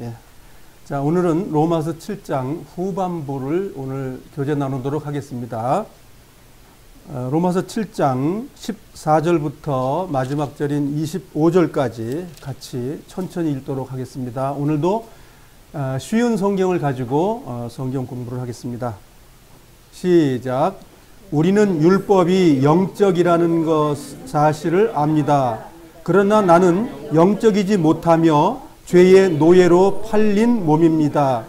예. 자, 오늘은 로마서 7장 후반부를 오늘 교제 나누도록 하겠습니다. 로마서 7장 14절부터 마지막 절인 25절까지 같이 천천히 읽도록 하겠습니다. 오늘도 쉬운 성경을 가지고 성경 공부를 하겠습니다. 시작. 우리는 율법이 영적이라는 것 사실을 압니다. 그러나 나는 영적이지 못하며 죄의 노예로 팔린 몸입니다.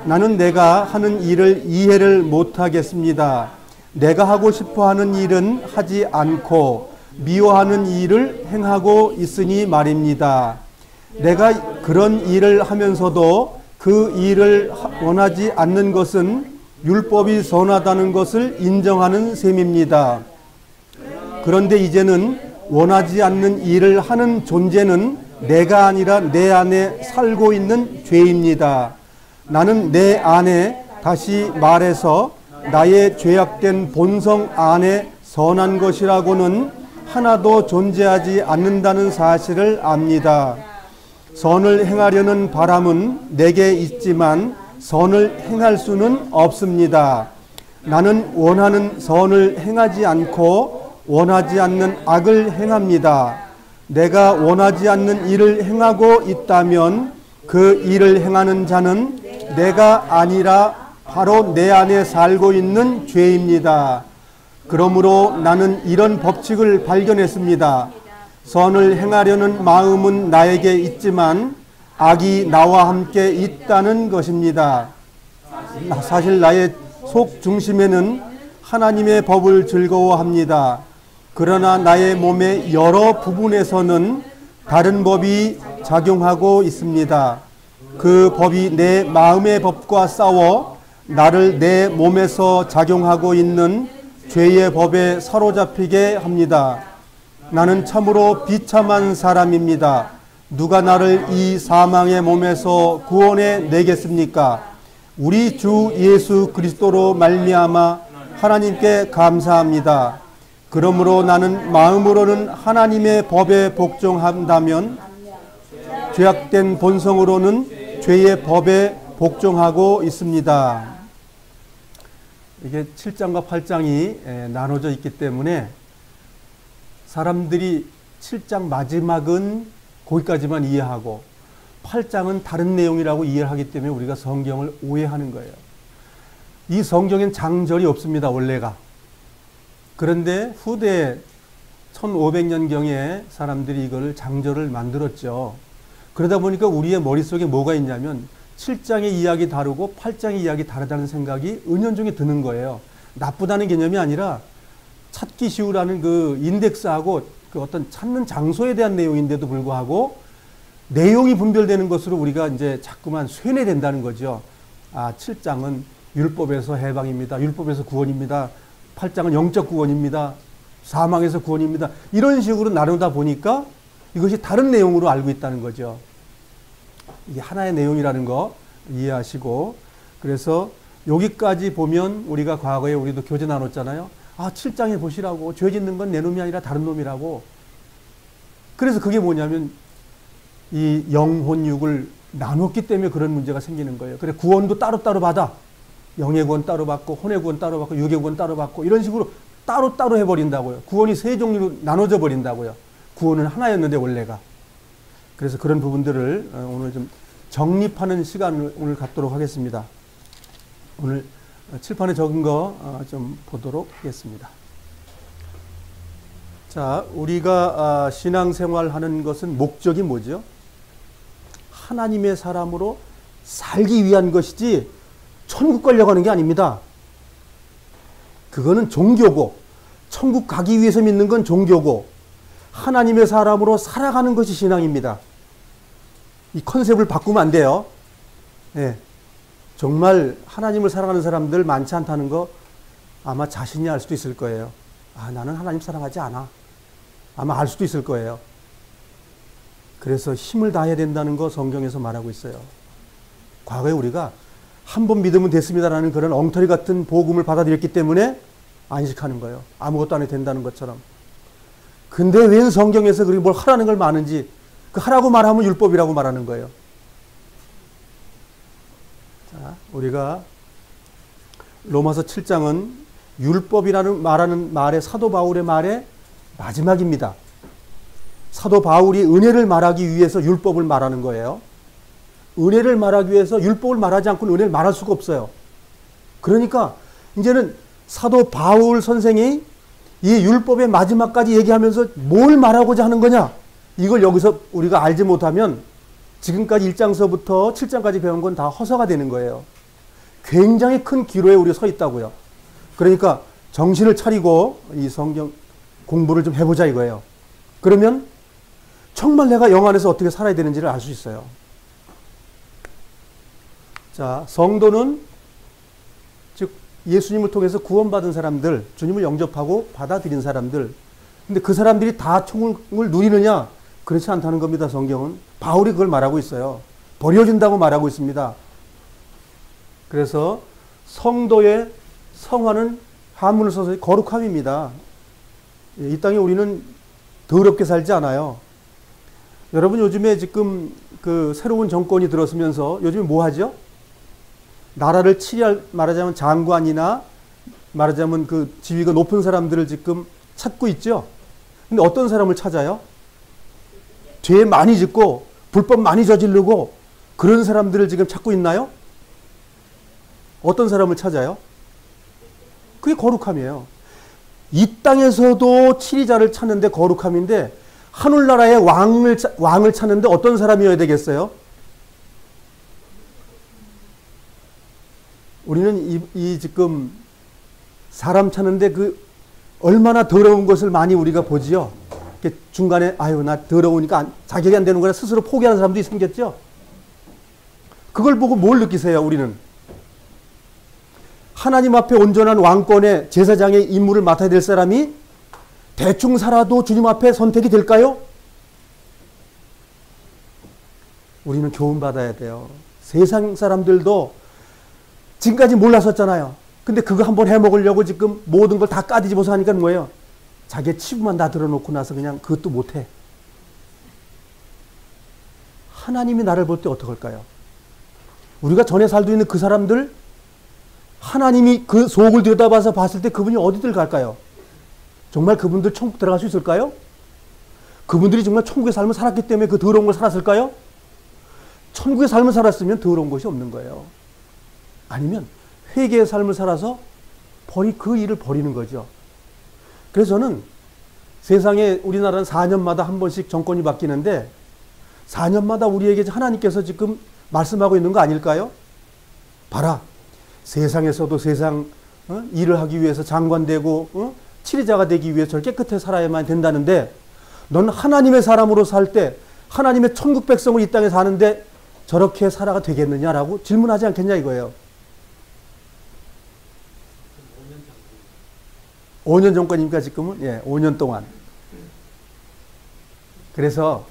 나는 내가 하는 일을 이해를 못하겠습니다. 내가 하고 싶어하는 일은 하지 않고 미워하는 일을 행하고 있으니 말입니다. 내가 그런 일을 하면서도 그 일을 원하지 않는 것은 율법이 선하다는 것을 인정하는 셈입니다. 그런데 이제는 원하지 않는 일을 하는 존재는 내가 아니라 내 안에 살고 있는 죄입니다. 나는 내 안에, 다시 말해서 나의 죄악된 본성 안에 선한 것이라고는 하나도 존재하지 않는다는 사실을 압니다. 선을 행하려는 바람은 내게 있지만 선을 행할 수는 없습니다. 나는 원하는 선을 행하지 않고 원하지 않는 악을 행합니다. 내가 원하지 않는 일을 행하고 있다면 그 일을 행하는 자는 내가 아니라 바로 내 안에 살고 있는 죄입니다. 그러므로 나는 이런 법칙을 발견했습니다. 선을 행하려는 마음은 나에게 있지만 악이 나와 함께 있다는 것입니다. 사실 나의 속 중심에는 하나님의 법을 즐거워합니다. 그러나 나의 몸의 여러 부분에서는 다른 법이 작용하고 있습니다. 그 법이 내 마음의 법과 싸워 나를 내 몸에서 작용하고 있는 죄의 법에 사로잡히게 합니다. 나는 참으로 비참한 사람입니다. 누가 나를 이 사망의 몸에서 구원해 내겠습니까? 우리 주 예수 그리스도로 말미암아 하나님께 감사합니다. 그러므로 나는 마음으로는 하나님의 법에 복종한다면 죄악된 본성으로는 죄의 법에 복종하고 있습니다. 이게 7장과 8장이 나눠져 있기 때문에 사람들이 7장 마지막은 거기까지만 이해하고 8장은 다른 내용이라고 이해를 하기 때문에 우리가 성경을 오해하는 거예요. 이 성경엔 장절이 없습니다, 원래가. 그런데 후대 1500년경에 사람들이 이걸 장절을 만들었죠. 그러다 보니까 우리의 머릿속에 뭐가 있냐면 7장의 이야기 다르고 8장의 이야기 다르다는 생각이 은연중에 드는 거예요. 나쁘다는 개념이 아니라 찾기 쉬우라는 그 인덱스하고 그 어떤 찾는 장소에 대한 내용인데도 불구하고 내용이 분별되는 것으로 우리가 이제 자꾸만 쇠뇌된다는 거죠. 7장은 율법에서 해방입니다. 율법에서 구원입니다. 8장은 영적 구원입니다. 사망에서 구원입니다. 이런 식으로 나누다 보니까 이것이 다른 내용으로 알고 있다는 거죠. 이게 하나의 내용이라는 거 이해하시고, 그래서 여기까지 보면 우리가 과거에 우리도 교재 나눴잖아요. 7장에 보시라고. 죄 짓는 건 내 놈이 아니라 다른 놈이라고. 그래서 그게 뭐냐면 이 영혼육을 나눴기 때문에 그런 문제가 생기는 거예요. 그래, 구원도 따로따로 받아. 영의 구원 따로 받고 혼의 구원 따로 받고 육의 구원 따로 받고 이런 식으로 따로따로 해버린다고요. 구원이 세 종류로 나눠져 버린다고요. 구원은 하나였는데 원래가. 그래서 그런 부분들을 오늘 좀 정립하는 시간을 오늘 갖도록 하겠습니다. 오늘 칠판에 적은 거 좀 보도록 하겠습니다. 자, 우리가 신앙생활하는 것은 목적이 뭐죠? 하나님의 사람으로 살기 위한 것이지 천국 가려고 하는 게 아닙니다. 그거는 종교고, 천국 가기 위해서 믿는 건 종교고, 하나님의 사람으로 살아가는 것이 신앙입니다. 이 컨셉을 바꾸면 안 돼요. 네. 정말 하나님을 사랑하는 사람들 많지 않다는 거 아마 자신이 알 수도 있을 거예요. 나는 하나님 사랑하지 않아. 아마 알 수도 있을 거예요. 그래서 힘을 다해야 된다는 거 성경에서 말하고 있어요. 과거에 우리가 한 번 믿으면 됐습니다라는 그런 엉터리 같은 복음을 받아들였기 때문에 안식하는 거예요. 아무것도 안 해도 된다는 것처럼. 근데 왜 성경에서 그렇게 뭘 하라는 걸 많은지, 그 하라고 말하면 율법이라고 말하는 거예요. 자, 우리가 로마서 7장은 율법이라는 말하는 말의 사도 바울의 말의 마지막입니다. 사도 바울이 은혜를 말하기 위해서 율법을 말하는 거예요. 은혜를 말하기 위해서 율법을 말하지 않고는 은혜를 말할 수가 없어요. 그러니까 이제는 사도 바울 선생이 이 율법의 마지막까지 얘기하면서 뭘 말하고자 하는 거냐? 이걸 여기서 우리가 알지 못하면 지금까지 1장서부터 7장까지 배운 건 다 허사가 되는 거예요. 굉장히 큰 기로에 우리가 서 있다고요. 그러니까 정신을 차리고 이 성경 공부를 좀 해보자 이거예요. 그러면 정말 내가 영 안에서 어떻게 살아야 되는지를 알 수 있어요. 자, 성도는 즉 예수님을 통해서 구원받은 사람들, 주님을 영접하고 받아들인 사람들. 근데 그 사람들이 다 총을 누리느냐? 그렇지 않다는 겁니다. 성경은. 바울이 그걸 말하고 있어요. 버려진다고 말하고 있습니다. 그래서 성도의 성화는 한문을 써서 거룩함입니다. 이 땅에 우리는 더럽게 살지 않아요. 여러분 요즘에 지금 그 새로운 정권이 들어서면서 요즘에 뭐 하죠? 나라를 치리할 말하자면 장관이나 말하자면 그 지위가 높은 사람들을 지금 찾고 있죠. 근데 어떤 사람을 찾아요? 죄 많이 짓고 불법 많이 저지르고 그런 사람들을 지금 찾고 있나요? 어떤 사람을 찾아요? 그게 거룩함이에요. 이 땅에서도 치리자를 찾는데 거룩함인데 하늘나라의 왕을 찾는데 어떤 사람이어야 되겠어요? 우리는 이 지금 사람 찾는데 그 얼마나 더러운 것을 많이 우리가 보지요. 중간에 아유 나 더러우니까 자격이 안 되는 거라 스스로 포기하는 사람들이 생겼죠. 그걸 보고 뭘 느끼세요? 우리는 하나님 앞에 온전한 왕권의 제사장의 임무를 맡아야 될 사람이 대충 살아도 주님 앞에 선택이 될까요? 우리는 교훈 받아야 돼요. 세상 사람들도 지금까지 몰랐었잖아요. 근데 그거 한번 해먹으려고 지금 모든 걸 다 까뒤집어서 하니까 뭐예요? 자기의 치부만 다 드러놓고 나서 그냥 그것도 못해. 하나님이 나를 볼 때 어떡할까요? 우리가 전에 살고 있는 그 사람들, 하나님이 그 속을 들여다봐서 봤을 때 그분이 어디들 갈까요? 정말 그분들 천국 들어갈 수 있을까요? 그분들이 정말 천국의 삶을 살았기 때문에 그 더러운 걸 살았을까요? 천국의 삶을 살았으면 더러운 것이 없는 거예요. 아니면 회개의 삶을 살아서 그 일을 버리는 거죠. 그래서 저는 세상에 우리나라는 4년마다 한 번씩 정권이 바뀌는데 4년마다 우리에게 하나님께서 지금 말씀하고 있는 거 아닐까요? 봐라. 세상에서도 세상 일을 하기 위해서 장관되고 치리자가 되기 위해서 저렇게 깨끗하게 살아야만 된다는데 넌 하나님의 사람으로 살 때 하나님의 천국 백성을 이 땅에 사는데 저렇게 살아가 되겠느냐라고 질문하지 않겠냐 이거예요. 5년 정권입니까 지금은? 예, 5년 동안. 그래서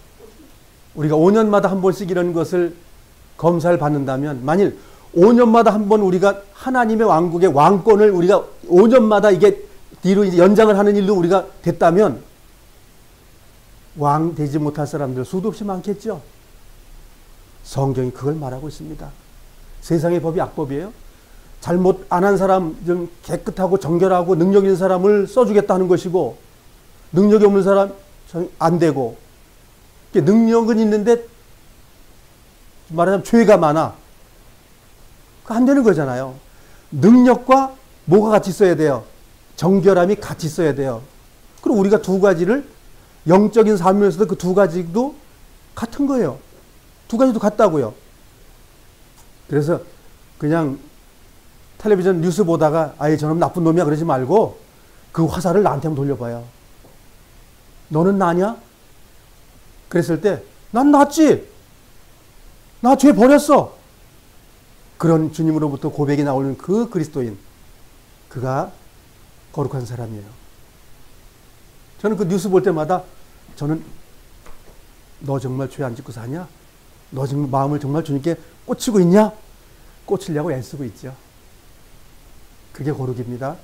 우리가 5년마다 한 번씩 이런 것을 검사를 받는다면 만일 5년마다 한 번 우리가 하나님의 왕국의 왕권을 우리가 5년마다 이게 뒤로 이제 연장을 하는 일로 우리가 됐다면 왕 되지 못할 사람들 수도 없이 많겠죠. 성경이 그걸 말하고 있습니다. 세상의 법이 악법이에요. 잘못 안 한 사람, 좀 깨끗하고 정결하고 능력 있는 사람을 써주겠다는 것이고 능력이 없는 사람 안 되고 능력은 있는데 말하자면 죄가 많아. 안 되는 거잖아요. 능력과 뭐가 같이 있어야 돼요? 정결함이 같이 있어야 돼요. 그리고 우리가 두 가지를 영적인 삶에서도 그 두 가지도 같은 거예요. 두 가지도 같다고요. 그래서 그냥 텔레비전 뉴스 보다가 아예 저놈 나쁜 놈이야 그러지 말고 그 화살을 나한테 한번 돌려봐요. 너는 나냐? 그랬을 때 난 낫지. 나 죄 버렸어. 그런 주님으로부터 고백이 나오는 그 그리스도인, 그가 거룩한 사람이에요. 저는 그 뉴스 볼 때마다 저는 너 정말 죄 안 짓고 사냐? 너 정말 마음을 정말 주님께 꽂히고 있냐? 꽂히려고 애쓰고 있죠. 그게 거룩입니다.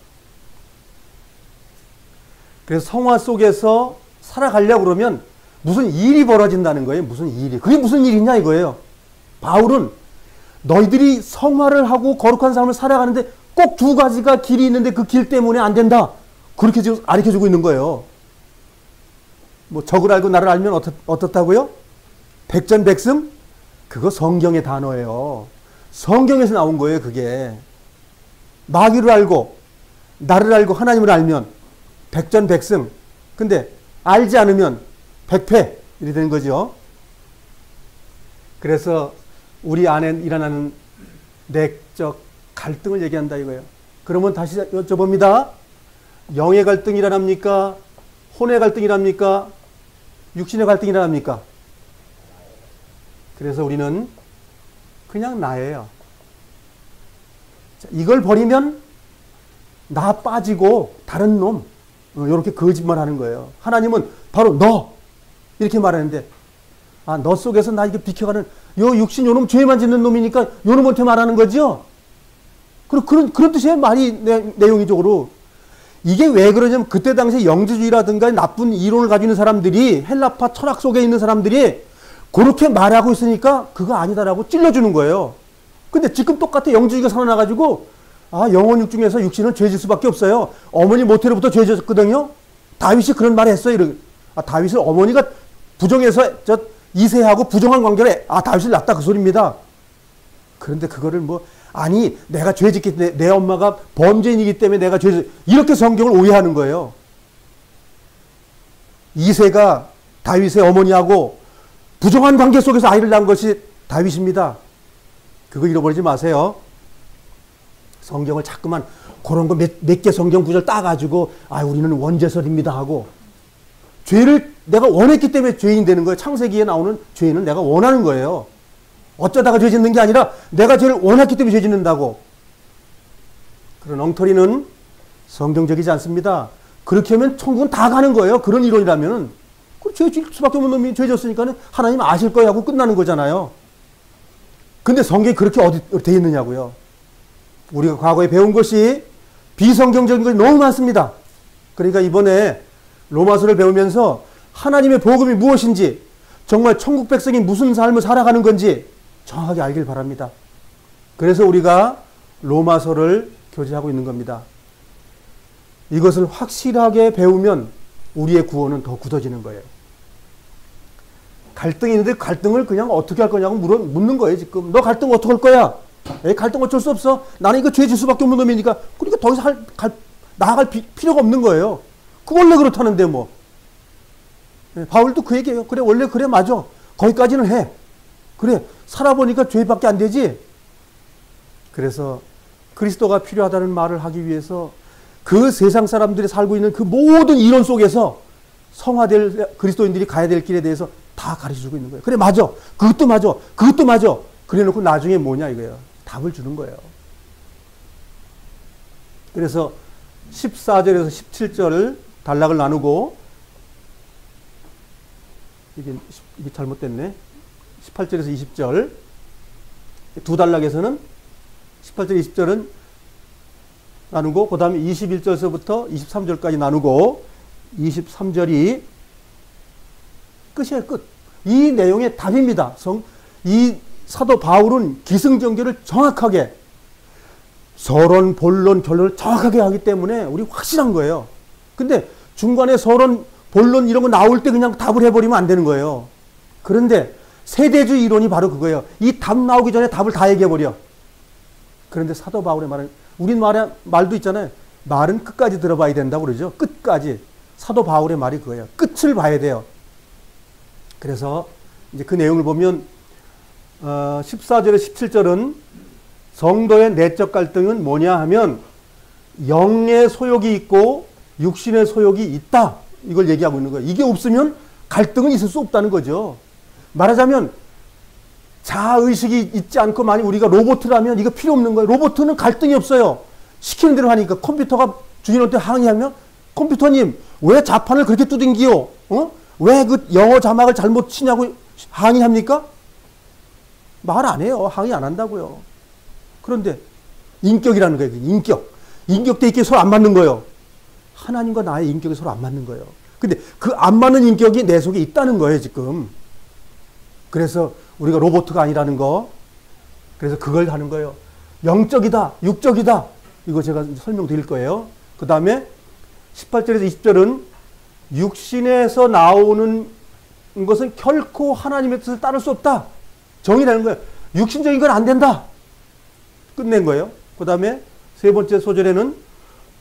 그래서 성화 속에서 살아가려고 그러면 무슨 일이 벌어진다는 거예요. 무슨 일이. 그게 무슨 일이냐 이거예요. 바울은 너희들이 성화를 하고 거룩한 삶을 살아가는데 꼭 두 가지가 길이 있는데 그 길 때문에 안 된다. 그렇게 지금 가르쳐주고 있는 거예요. 뭐 적을 알고 나를 알면 어떻다고요? 백전백승? 그거 성경의 단어예요. 성경에서 나온 거예요, 그게. 마귀를 알고 나를 알고 하나님을 알면 백전백승. 근데 알지 않으면 백패. 이렇게 되는 거죠. 그래서 우리 안에 일어나는 내적 갈등을 얘기한다 이거예요. 그러면 다시 여쭤봅니다. 영의 갈등이 일어납니까? 혼의 갈등이 일어납니까? 육신의 갈등이 일어납니까? 그래서 우리는 그냥 나예요. 이걸 버리면 나 빠지고 다른 놈, 이렇게 거짓말하는 거예요. 하나님은 바로 너 이렇게 말하는데, 아, 너 속에서 나 이게 비켜가는 요 육신 요놈 죄만 짓는 놈이니까 요 놈한테 말하는 거죠. 그런 뜻의 말이 내용이적으로. 이게 왜 그러냐면 그때 당시에 영지주의라든가 나쁜 이론을 가지고 있는 사람들이, 헬라파 철학 속에 있는 사람들이 그렇게 말하고 있으니까 그거 아니다라고 찔러주는 거예요. 근데 지금 똑같아. 영지주의가 살아나가지고, 아, 영혼 육중에서 육신은 죄질 수밖에 없어요. 어머니 모태로부터 죄 졌거든요. 다윗이 그런 말을 했어요. 아, 다윗을 어머니가 부정해서 이세하고 부정한 관계를, 아, 다윗을 낳았다 그 소리입니다. 그런데 그거를 뭐, 아니, 내가 죄 짓기 때문에, 내 엄마가 범죄인이기 때문에 내가 이렇게 성경을 오해하는 거예요. 이세가 다윗의 어머니하고 부정한 관계 속에서 아이를 낳은 것이 다윗입니다. 그거 잃어버리지 마세요. 성경을 자꾸만 그런 거 몇 개 성경 구절 따가지고, 아, 우리는 원죄설입니다 하고, 죄를 내가 원했기 때문에 죄인이 되는 거예요. 창세기에 나오는 죄는 내가 원하는 거예요. 어쩌다가 죄 짓는 게 아니라 내가 죄를 원했기 때문에 죄 짓는다고. 그런 엉터리는 성경적이지 않습니다. 그렇게 하면 천국은 다 가는 거예요. 그런 이론이라면. 죄 질 수밖에 없는 놈이 죄 졌으니까 하나님 아실 거야 하고 끝나는 거잖아요. 근데 성경이 그렇게 어디 돼 있느냐고요. 우리가 과거에 배운 것이 비성경적인 것이 너무 많습니다. 그러니까 이번에 로마서를 배우면서 하나님의 복음이 무엇인지, 정말 천국 백성이 무슨 삶을 살아가는 건지 정확하게 알길 바랍니다. 그래서 우리가 로마서를 교제하고 있는 겁니다. 이것을 확실하게 배우면 우리의 구원은 더 굳어지는 거예요. 갈등이 있는데 갈등을 그냥 어떻게 할 거냐고 묻는 거예요, 지금. 너 갈등 어떻게 할 거야? 에이, 갈등 어쩔 수 없어. 나는 이거 죄 질 수밖에 없는 놈이니까. 그러니까 더 이상 나아갈 필요가 없는 거예요. 그 원래 그렇다는데 뭐. 바울도 그 얘기예요. 그래, 원래 그래, 맞아. 거기까지는 해. 그래, 살아보니까 죄밖에 안 되지. 그래서 그리스도가 필요하다는 말을 하기 위해서 그 세상 사람들이 살고 있는 그 모든 이론 속에서 성화될 그리스도인들이 가야 될 길에 대해서 다 가르쳐주고 있는 거예요. 그래, 맞아. 그것도 맞아. 그것도 맞아. 그래 놓고 나중에 뭐냐 이거예요. 답을 주는 거예요. 그래서 14절에서 17절을 단락을 나누고, 이게 잘못됐네. 18절에서 20절. 두 단락에서는 18절, 20절은 나누고, 그 다음에 21절에서부터 23절까지 나누고, 23절이 끝이에요, 끝. 이 내용의 답입니다. 이 사도 바울은 기승전결을 정확하게, 서론, 본론, 결론을 정확하게 하기 때문에 우리 확실한 거예요. 근데 중간에 서론, 본론 이런 거 나올 때 그냥 답을 해버리면 안 되는 거예요. 그런데 세대주의 이론이 바로 그거예요. 이 답 나오기 전에 답을 다 얘기해버려. 그런데 사도 바울의 말은, 우린 말도 있잖아요. 말은 끝까지 들어봐야 된다고 그러죠. 끝까지. 사도 바울의 말이 그거예요. 끝을 봐야 돼요. 그래서 이제 그 내용을 보면 14절에 17절은 성도의 내적 갈등은 뭐냐 하면 영의 소욕이 있고 육신의 소욕이 있다. 이걸 얘기하고 있는 거예요. 이게 없으면 갈등은 있을 수 없다는 거죠. 말하자면 자아의식이 있지 않고 만약 우리가 로봇이라면 이거 필요 없는 거예요. 로봇은 갈등이 없어요. 시키는 대로 하니까. 컴퓨터가 주인한테 항의하면, 컴퓨터님 왜 자판을 그렇게 두둥기요? 왜 그 영어 자막을 잘못 치냐고 항의합니까? 말 안 해요. 항의 안 한다고요. 그런데 인격이라는 거예요. 인격도 이렇게 서로 안 맞는 거예요. 하나님과 나의 인격이 서로 안 맞는 거예요. 근데 그 안 맞는 인격이 내 속에 있다는 거예요, 지금. 그래서 우리가 로봇가 아니라는 거. 그래서 그걸 하는 거예요. 영적이다, 육적이다. 이거 제가 설명드릴 거예요. 그 다음에 18절에서 20절은 육신에서 나오는 것은 결코 하나님의 뜻을 따를 수 없다. 정의라는 거예요. 육신적인 건 안 된다. 끝낸 거예요. 그 다음에 세 번째 소절에는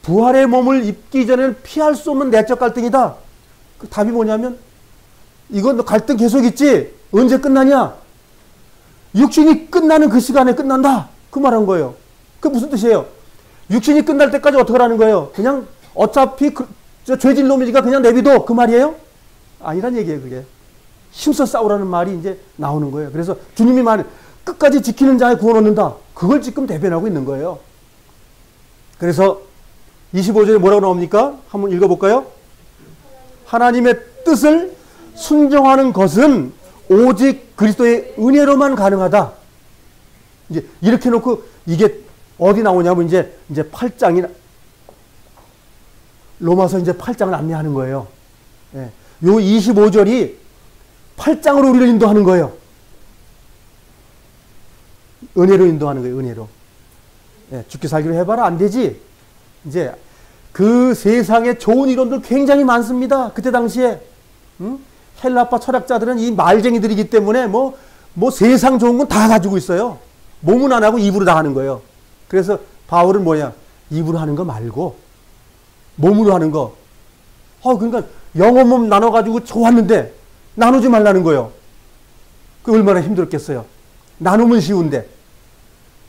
부활의 몸을 입기 전에는 피할 수 없는 내적 갈등이다. 그 답이 뭐냐면 이건 갈등 계속 있지. 언제 끝나냐? 육신이 끝나는 그 시간에 끝난다. 그 말한 거예요. 그게 무슨 뜻이에요? 육신이 끝날 때까지 어떻게 하는 거예요? 그냥 어차피 저 죄질 놈이니까 그냥 내비둬. 그 말이에요? 아니란 얘기예요, 그게. 힘써 싸우라는 말이 이제 나오는 거예요. 그래서 주님이 말 끝까지 지키는 자에 구원 얻는다. 그걸 지금 대변하고 있는 거예요. 그래서 25절에 뭐라고 나옵니까? 한번 읽어볼까요? 하나님의 뜻을 순종하는 것은 오직 그리스도의 은혜로만 가능하다. 이제 이렇게 놓고 이게 어디 나오냐면 이제 8장이 로마서 이제 8장을 안내하는 거예요. 예. 요 25절이 8장으로 우리를 인도하는 거예요. 은혜로 인도하는 거예요. 은혜로. 예. 죽기 살기로 해봐라 안 되지. 이제 그 세상에 좋은 이론들 굉장히 많습니다. 그때 당시에 헬라파 철학자들은 이 말쟁이들이기 때문에 뭐 세상 좋은 건 다 가지고 있어요. 몸은 안 하고 입으로 다 하는 거예요. 그래서 바울은 뭐냐? 입으로 하는 거 말고 몸으로 하는 거. 그러니까 영혼 몸 나눠가지고 좋았는데 나누지 말라는 거예요. 그 얼마나 힘들었겠어요. 나누면 쉬운데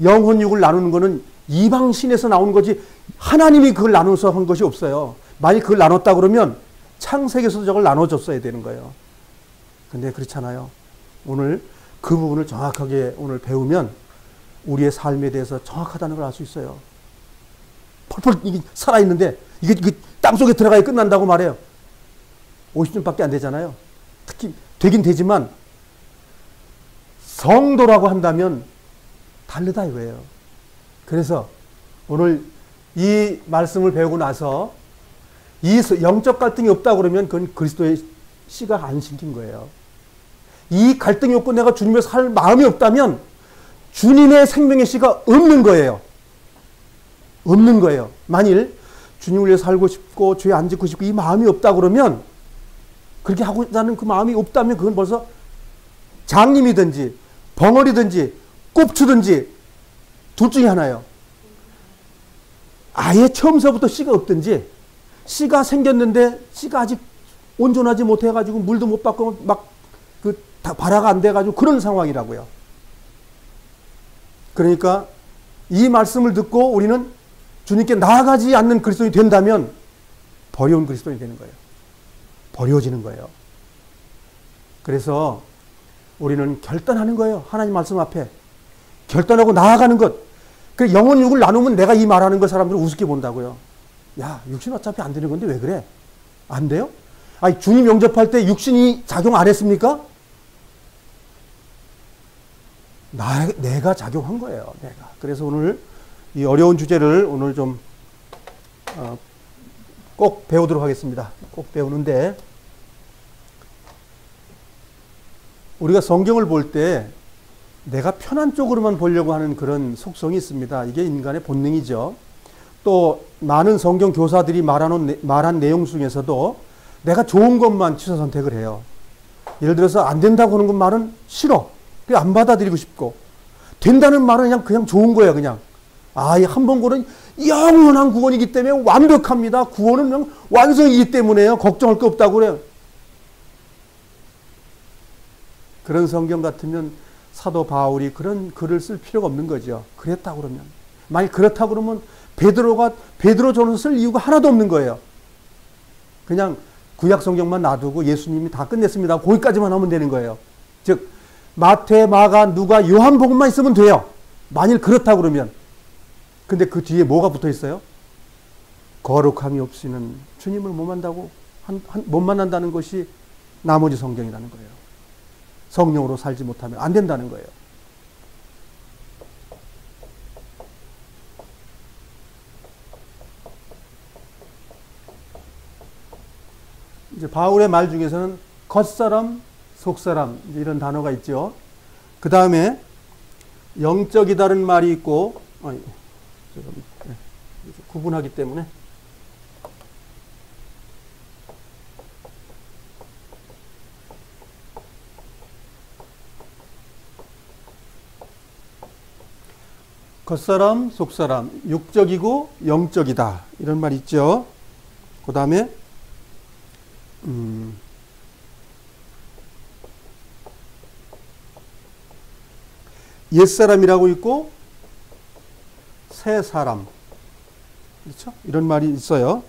영혼육을 나누는 거는 이방신에서 나오는 거지 하나님이 그걸 나눠서 한 것이 없어요. 만약 그걸 나눴다 그러면 창세기에서도 저걸 나눠줬어야 되는 거예요. 근데 그렇잖아요. 오늘 그 부분을 정확하게 오늘 배우면 우리의 삶에 대해서 정확하다는 걸 알 수 있어요. 펄펄 이게 살아있는데 이게 땅속에 들어가야 끝난다고 말해요. 50년밖에 안 되잖아요. 특히 되긴 되지만 성도라고 한다면 다르다 이거예요. 그래서 오늘 이 말씀을 배우고 나서 이 영적 갈등이 없다 그러면 그건 그리스도의 씨가 안 심긴 거예요. 이 갈등이 없고 내가 주님을 살 마음이 없다면 주님의 생명의 씨가 없는 거예요. 없는 거예요. 만일 주님을 위해 살고 싶고 죄 안 짓고 싶고 이 마음이 없다 그러면 그렇게 하고자 하는 그 마음이 없다면 그건 벌써 장님이든지 벙어리든지 꼽추든지 둘 중에 하나예요. 아예 처음서부터 씨가 없든지 씨가 생겼는데 씨가 아직 온전하지 못해가지고 물도 못 받고 막 발화가 안 돼가지고 그런 상황이라고요. 그러니까 이 말씀을 듣고 우리는 주님께 나아가지 않는 그리스도인이 된다면 버려온 그리스도인이 되는 거예요. 버려지는 거예요. 그래서 우리는 결단하는 거예요. 하나님 말씀 앞에. 결단하고 나아가는 것. 그 영혼육을 나누면 내가 이 말하는 걸 사람들은 우습게 본다고요. 야, 육신 어차피 안 되는 건데 왜 그래? 안 돼요? 아니, 주님 영접할 때 육신이 작용 안 했습니까? 내가 작용한 거예요. 내가. 그래서 오늘 이 어려운 주제를 오늘 좀 꼭 배우도록 하겠습니다. 꼭 배우는데 우리가 성경을 볼 때 내가 편한 쪽으로만 보려고 하는 그런 속성이 있습니다. 이게 인간의 본능이죠. 또 많은 성경 교사들이 말한 내용 중에서도 내가 좋은 것만 취사 선택을 해요. 예를 들어서 안 된다고 하는 것 말은 싫어. 안 받아들이고 싶고 된다는 말은 그냥 좋은 거예요. 그냥 한 번 구원은 영원한 구원이기 때문에 완벽합니다. 구원은 그냥 완성이기 때문에요. 걱정할 거 없다고 그래요. 그런 성경 같으면 사도 바울이 그런 글을 쓸 필요가 없는 거죠. 그랬다 그러면. 만약 그렇다 그러면 베드로전서 쓸 이유가 하나도 없는 거예요. 그냥 구약 성경만 놔두고 예수님이 다 끝냈습니다. 거기까지만 하면 되는 거예요. 즉 마태, 마가, 누가, 요한복음만 있으면 돼요. 만일 그렇다 그러면. 근데 그 뒤에 뭐가 붙어 있어요? 거룩함이 없이는 주님을 못 만난다는 것이 나머지 성경이라는 거예요. 성령으로 살지 못하면 안 된다는 거예요. 이제 바울의 말 중에서는 겉사람, 속사람 이런 단어가 있죠. 그 다음에 영적이다는 말이 있고, 구분하기 때문에 겉사람, 속사람, 육적이고 영적이다 이런 말 있죠. 그 다음에 옛사람이라고 있고 새사람, 그렇죠? 이런 말이 있어요.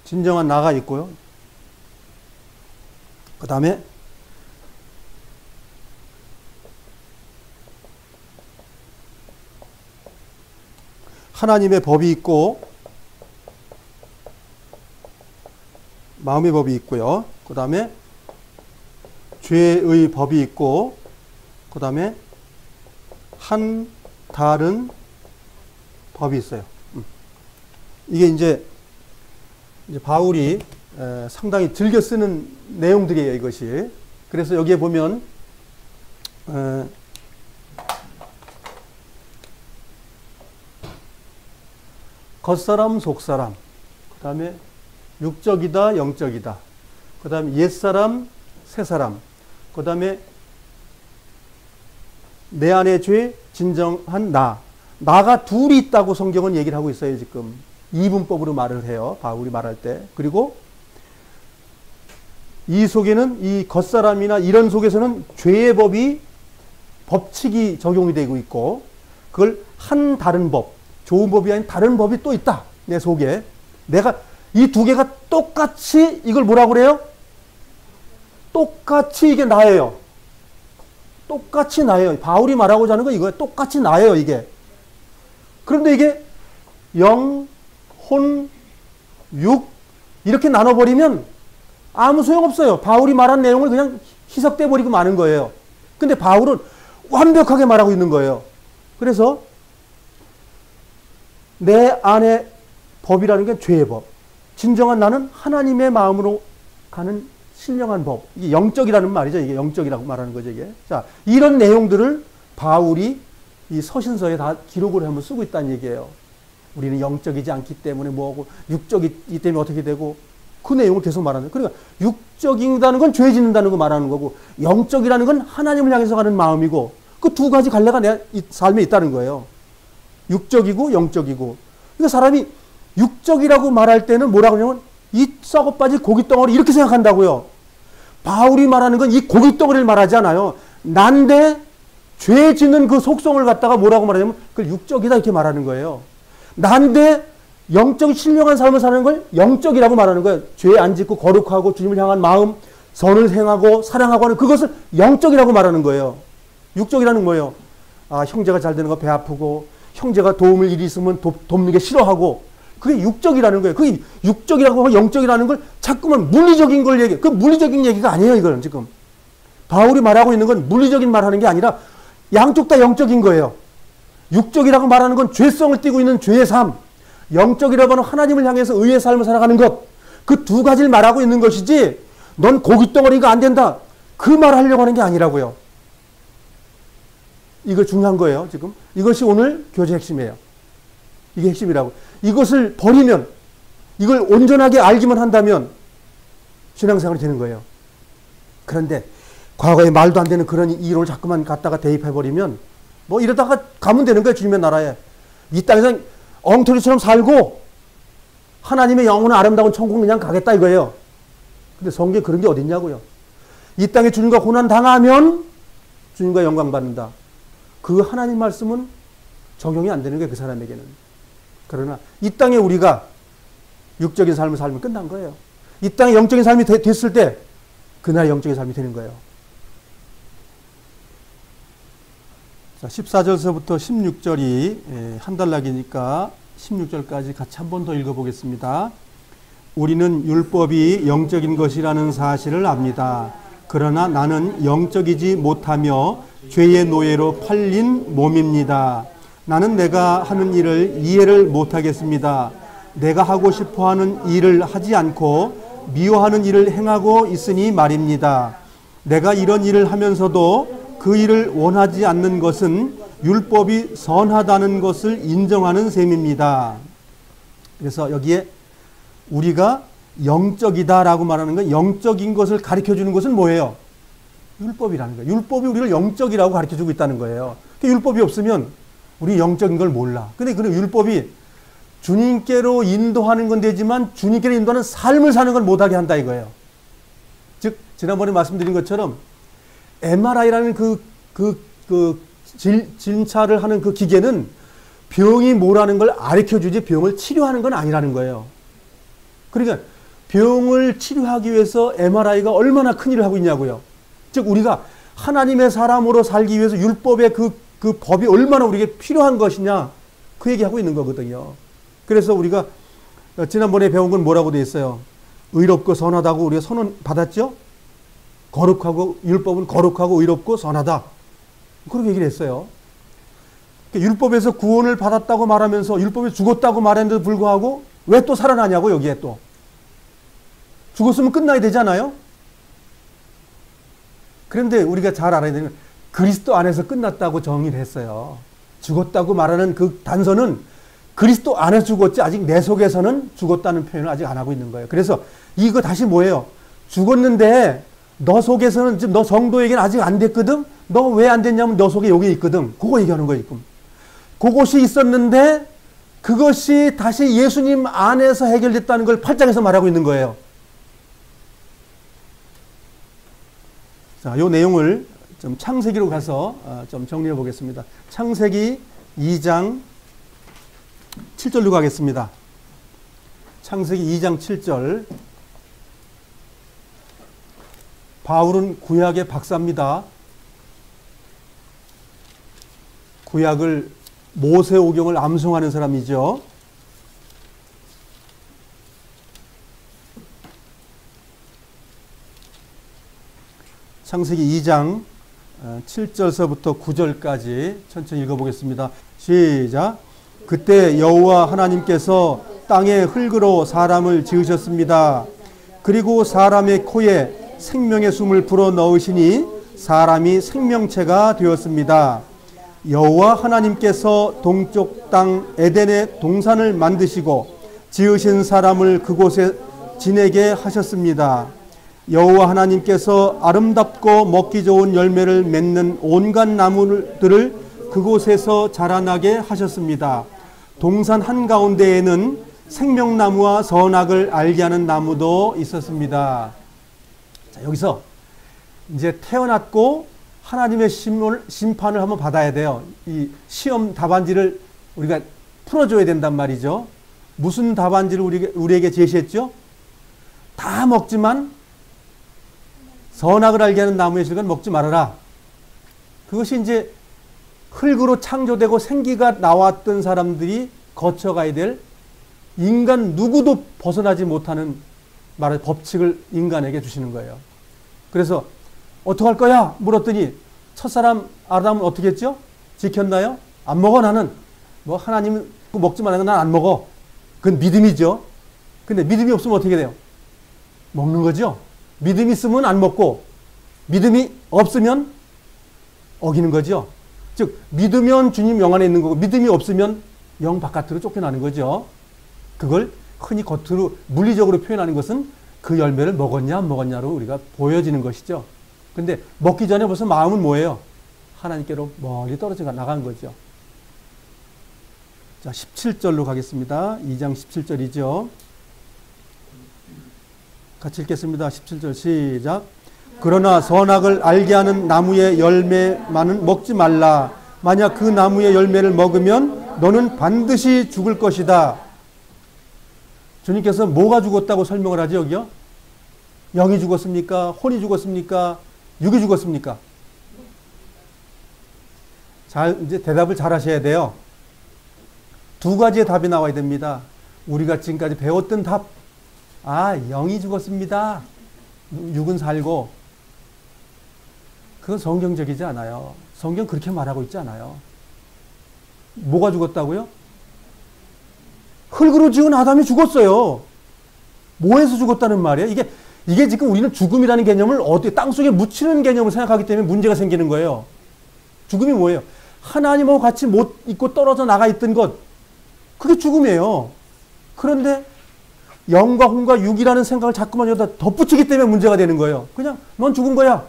진정한 나가 있고요. 그 다음에 하나님의 법이 있고 마음의 법이 있고요. 그 다음에 죄의 법이 있고 그 다음에 한 다른 법이 있어요. 이게 이제 바울이 상당히 즐겨 쓰는 내용들이에요, 이것이. 그래서 여기에 보면 겉사람, 속사람, 그 다음에 육적이다, 영적이다, 그 다음에 옛사람, 새사람, 그 다음에 내 안의 죄, 진정한 나가 둘이 있다고 성경은 얘기를 하고 있어요, 지금. 이분법으로 말을 해요, 바울이 말할 때. 그리고 이 속에는, 이 겉사람이나 이런 속에서는 죄의 법이, 법칙이 적용이 되고 있고, 그걸 한 다른 법, 좋은 법이 아닌 다른 법이 또 있다, 내 속에. 내가 이 두 개가 똑같이, 이걸 뭐라고 그래요? 똑같이 이게 나예요. 똑같이 나예요. 바울이 말하고자 하는 건 이거예요. 똑같이 나예요, 이게. 그런데 이게 영, 혼, 육 이렇게 나눠버리면 아무 소용없어요. 바울이 말한 내용을 그냥 희석돼 버리고 마는 거예요. 근데 바울은 완벽하게 말하고 있는 거예요. 그래서 내 안에 법이라는 게 죄의 법. 진정한 나는 하나님의 마음으로 가는 신령한 법. 이게 영적이라는 말이죠. 이게 영적이라고 말하는 거죠, 이게. 자, 이런 내용들을 바울이 이 서신서에 다 기록을 하면 쓰고 있다는 얘기예요. 우리는 영적이지 않기 때문에 뭐하고 육적이기 때문에 어떻게 되고 그 내용을 계속 말하는 거예요. 그러니까 육적이다는 건 죄 짓는다는 거 말하는 거고 영적이라는 건 하나님을 향해서 가는 마음이고 그 두 가지 갈래가 내 삶에 있다는 거예요. 육적이고 영적이고. 그러니까 사람이 육적이라고 말할 때는 뭐라고 하냐면 이 썩어 빠질 고깃덩어리 이렇게 생각한다고요. 바울이 말하는 건 이 고깃덩어리를 말하지 않아요. 난데 죄 짓는 그 속성을 갖다가 뭐라고 말하냐면 그걸 육적이다 이렇게 말하는 거예요. 난데 영적 신령한 삶을 사는 걸 영적이라고 말하는 거예요. 죄 안 짓고 거룩하고 주님을 향한 마음, 선을 행하고 사랑하고 하는 그것을 영적이라고 말하는 거예요. 육적이라는 뭐예요? 아, 형제가 잘 되는 거 배 아프고 형제가 도움을 일이 있으면 돕는 게 싫어하고 그게 육적이라는 거예요. 그게 육적이라고 하고 영적이라는 걸 자꾸만 물리적인 걸 얘기해. 그 물리적인 얘기가 아니에요, 이거는 지금. 바울이 말하고 있는 건 물리적인 말하는 게 아니라 양쪽 다 영적인 거예요. 육적이라고 말하는 건 죄성을 띠고 있는 죄의 삶. 영적이라고 하는 하나님을 향해서 의의 삶을 살아가는 것. 그 두 가지를 말하고 있는 것이지 넌 고깃덩어리가 안 된다. 그 말을 하려고 하는 게 아니라고요. 이거 중요한 거예요, 지금. 이것이 오늘 교제 핵심이에요. 이게 핵심이라고. 이것을 버리면, 이걸 온전하게 알기만 한다면 신앙생활이 되는 거예요. 그런데 과거에 말도 안 되는 그런 이론을 자꾸만 갖다가 대입해버리면 뭐 이러다가 가면 되는 거예요, 주님의 나라에. 이 땅에서 엉터리처럼 살고 하나님의 영원한 아름다운 천국 그냥 가겠다 이거예요. 근데 성경에 그런 게 어딨냐고요. 이 땅에 주님과 고난 당하면 주님과 영광 받는다. 그 하나님 말씀은 적용이 안 되는 거예요, 그 사람에게는. 그러나 이 땅에 우리가 육적인 삶을 살면 끝난 거예요. 이 땅에 영적인 삶이 됐을 때 그날 영적인 삶이 되는 거예요. 자, 14절서부터 16절이 한 달락이니까 16절까지 같이 한 번 더 읽어보겠습니다. 우리는 율법이 영적인 것이라는 사실을 압니다. 그러나 나는 영적이지 못하며 죄의 노예로 팔린 몸입니다. 나는 내가 하는 일을 이해를 못하겠습니다. 내가 하고 싶어하는 일을 하지 않고 미워하는 일을 행하고 있으니 말입니다. 내가 이런 일을 하면서도 그 일을 원하지 않는 것은 율법이 선하다는 것을 인정하는 셈입니다. 그래서 여기에 우리가 영적이다라고 말하는 건, 영적인 것을 가르쳐주는 것은 뭐예요? 율법이라는 거예요. 율법이 우리를 영적이라고 가르쳐주고 있다는 거예요. 율법이 없으면 우리 영적인 걸 몰라. 근데 그 율법이 주님께로 인도하는 건 되지만 주님께로 인도하는 삶을 사는 걸 못하게 한다 이거예요. 즉 지난번에 말씀드린 것처럼 MRI라는 진찰을 하는 그 기계는 병이 뭐라는 걸 가르쳐주지 병을 치료하는 건 아니라는 거예요. 그러니까 병을 치료하기 위해서 MRI가 얼마나 큰 일을 하고 있냐고요. 즉 우리가 하나님의 사람으로 살기 위해서 율법의 그 법이 얼마나 우리에게 필요한 것이냐, 그 얘기하고 있는 거거든요. 그래서 우리가 지난번에 배운 건 뭐라고 되어 있어요? 의롭고 선하다고 우리가 선언 받았죠? 거룩하고, 율법은 거룩하고 의롭고 선하다, 그렇게 얘기를 했어요. 율법에서 구원을 받았다고 말하면서 율법에 죽었다고 말했는데도 불구하고 왜 또 살아나냐고. 여기에 또 죽었으면 끝나야 되잖아요. 그런데 우리가 잘 알아야 되는 건 그리스도 안에서 끝났다고 정의를 했어요. 죽었다고 말하는 그 단서는 그리스도 안에서 죽었지 아직 내 속에서는 죽었다는 표현을 아직 안 하고 있는 거예요. 그래서 이거 다시 뭐예요? 죽었는데 너 속에서는, 지금 너 성도에게는 아직 안 됐거든? 너 왜 안 됐냐면 너 속에 여기 있거든. 그거 얘기하는 거예요. 그것이 있었는데 그것이 다시 예수님 안에서 해결됐다는 걸 8장에서 말하고 있는 거예요. 자, 이 내용을 좀 창세기로 가서 좀 정리해 보겠습니다. 창세기 2장 7절로 가겠습니다. 창세기 2장 7절. 바울은 구약의 박사입니다. 구약을, 모세오경을 암송하는 사람이죠. 창세기 2장 7절서부터 9절까지 천천히 읽어보겠습니다. 시작. 그때 여호와 하나님께서 땅의 흙으로 사람을 지으셨습니다. 그리고 사람의 코에 생명의 숨을 불어 넣으시니 사람이 생명체가 되었습니다. 여호와 하나님께서 동쪽 땅 에덴의 동산을 만드시고 지으신 사람을 그곳에 지내게 하셨습니다. 여호와 하나님께서 아름답고 먹기 좋은 열매를 맺는 온갖 나무들을 그곳에서 자라나게 하셨습니다. 동산 한가운데에는 생명나무와 선악을 알게 하는 나무도 있었습니다. 자, 여기서 이제 태어났고 하나님의 심판을 한번 받아야 돼요. 이 시험 답안지를 우리가 풀어줘야 된단 말이죠. 무슨 답안지를 우리에게 제시했죠? 다 먹지만 선악을 알게 하는 나무의 실과는 먹지 말아라. 그것이 이제 흙으로 창조되고 생기가 나왔던 사람들이 거쳐가야 될 인간 누구도 벗어나지 못하는 말의 법칙을 인간에게 주시는 거예요. 그래서 어떡할 거야? 물었더니 첫사람 아담은 어떻게 했죠? 지켰나요? 안 먹어 나는. 뭐 하나님은 먹지 말라는 건 난 안 먹어. 그건 믿음이죠. 근데 믿음이 없으면 어떻게 돼요? 먹는 거죠. 믿음이 있으면 안 먹고 믿음이 없으면 어기는 거죠. 즉 믿으면 주님 영 안에 있는 거고 믿음이 없으면 영 바깥으로 쫓겨나는 거죠. 그걸 흔히 겉으로 물리적으로 표현하는 것은 그 열매를 먹었냐 안 먹었냐로 우리가 보여지는 것이죠. 근데 먹기 전에 벌써 마음은 뭐예요? 하나님께로 멀리 떨어져 나간 거죠. 자, 17절로 가겠습니다. 2장 17절이죠. 같이 읽겠습니다. 17절 시작. 그러나 선악을 알게 하는 나무의 열매만은 먹지 말라. 만약 그 나무의 열매를 먹으면 너는 반드시 죽을 것이다. 주님께서 뭐가 죽었다고 설명을 하죠, 여기요? 영이 죽었습니까? 혼이 죽었습니까? 육이 죽었습니까? 이제 대답을 잘 하셔야 돼요. 두 가지의 답이 나와야 됩니다. 우리가 지금까지 배웠던 답. 영이 죽었습니다. 육은 살고. 그건 성경적이지 않아요. 성경 그렇게 말하고 있지 않아요. 뭐가 죽었다고요? 흙으로 지은 아담이 죽었어요. 뭐해서 죽었다는 말이에요? 이게 지금 우리는 죽음이라는 개념을 어디 땅속에 묻히는 개념을 생각하기 때문에 문제가 생기는 거예요. 죽음이 뭐예요? 하나님하고 같이 못 있고 떨어져 나가 있던 것, 그게 죽음이에요. 그런데 영과 혼과 육이라는 생각을 자꾸만 여기다 덧붙이기 때문에 문제가 되는 거예요. 그냥 넌 죽은 거야.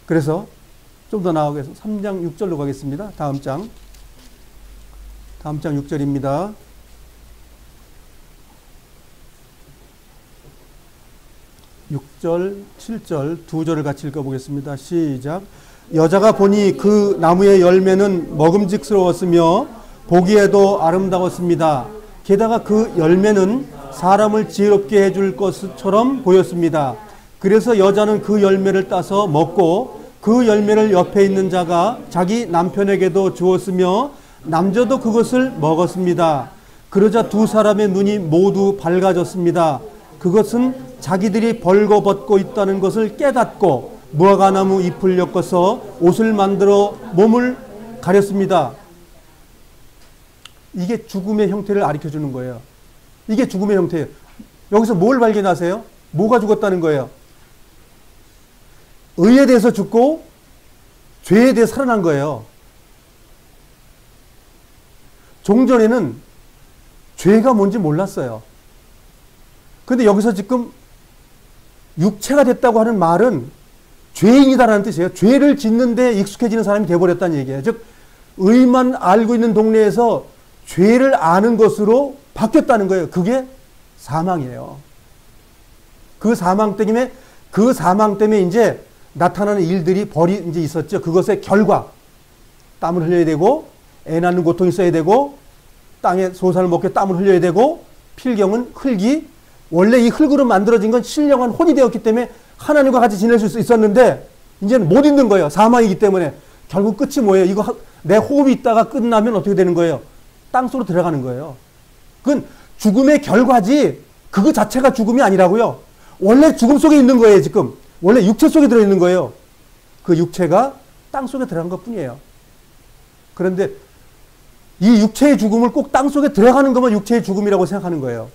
그래서 좀 더 나아가서 3장 6절로 가겠습니다. 다음 장 6절입니다. (6절) (7절) 두 절을 같이 읽어보겠습니다. 시작. 여자가 보니 그 나무의 열매는 먹음직스러웠으며 보기에도 아름다웠습니다. 게다가 그 열매는 사람을 지혜롭게 해줄 것처럼 보였습니다. 그래서 여자는 그 열매를 따서 먹고 그 열매를 옆에 있는 자가 자기 남편에게도 주었으며 남자도 그것을 먹었습니다. 그러자 두 사람의 눈이 모두 밝아졌습니다. 그것은 자기들이 벌거벗고 있다는 것을 깨닫고 무화과나무 잎을 엮어서 옷을 만들어 몸을 가렸습니다. 이게 죽음의 형태를 가르쳐주는 거예요. 이게 죽음의 형태예요. 여기서 뭘 발견하세요? 뭐가 죽었다는 거예요? 의에 대해서 죽고 죄에 대해 살아난 거예요. 종전에는 죄가 뭔지 몰랐어요. 그런데 여기서 지금 육체가 됐다고 하는 말은 죄인이다라는 뜻이에요. 죄를 짓는데 익숙해지는 사람이 되어버렸다는 얘기예요. 즉 의만 알고 있는 동네에서 죄를 아는 것으로 바뀌었다는 거예요. 그게 사망이에요. 그 사망 때문에 이제 나타나는 일들이 벌이 이제 있었죠. 그것의 결과. 땀을 흘려야 되고, 애 낳는 고통이 있어야 되고, 땅에 소산을 먹게 땀을 흘려야 되고, 필경은 흙이, 원래 이 흙으로 만들어진 건 신령한 혼이 되었기 때문에 하나님과 같이 지낼 수 있었는데, 이제는 못 있는 거예요. 사망이기 때문에. 결국 끝이 뭐예요? 이거 내 호흡이 있다가 끝나면 어떻게 되는 거예요? 땅속으로 들어가는 거예요. 그건 죽음의 결과지, 그거 자체가 죽음이 아니라고요. 원래 죽음 속에 있는 거예요, 지금. 원래 육체 속에 들어있는 거예요. 그 육체가 땅 속에 들어간 것 뿐이에요. 그런데 이 육체의 죽음을 꼭 땅 속에 들어가는 것만 육체의 죽음이라고 생각하는 거예요.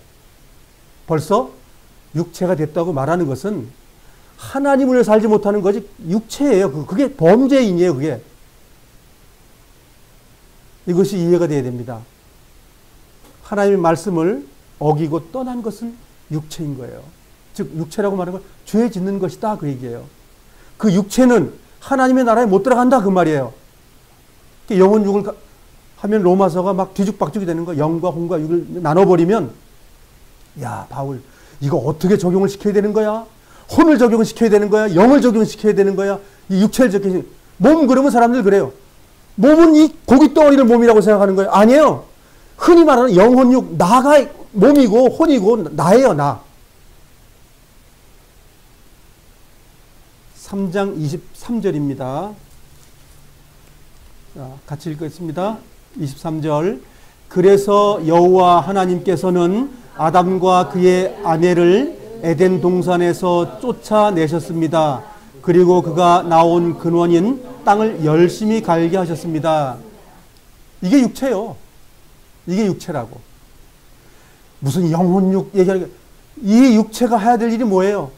벌써 육체가 됐다고 말하는 것은 하나님을 살지 못하는 것이 육체예요. 그게 범죄인이에요, 그게. 이것이 이해가 돼야 됩니다. 하나님의 말씀을 어기고 떠난 것은 육체인 거예요. 즉 육체라고 말하는 건 죄 짓는 것이다 그 얘기예요. 그 육체는 하나님의 나라에 못 들어간다 그 말이에요. 영혼 육을 하면 로마서가 막 뒤죽박죽이 되는 거예요. 영과 혼과 육을 나눠버리면 야 바울 이거 어떻게 적용을 시켜야 되는 거야? 혼을 적용을 시켜야 되는 거야? 영을 적용시켜야 되는 거야? 이 육체를 적용 몸 그러면 사람들 그래요. 몸은 이 고기 덩어리를 몸이라고 생각하는 거예요. 아니에요. 흔히 말하는 영혼 육 나가 몸이고 혼이고 나예요 나. 3장 23절입니다. 자, 같이 읽겠습니다. 23절. 그래서 여호와 하나님께서는 아담과 그의 아내를 에덴 동산에서 쫓아내셨습니다. 그리고 그가 나온 근원인 땅을 열심히 갈게 하셨습니다. 이게 육체요. 이게 육체라고. 무슨 영혼육 얘기하는 이 육체가 해야 될 일이 뭐예요?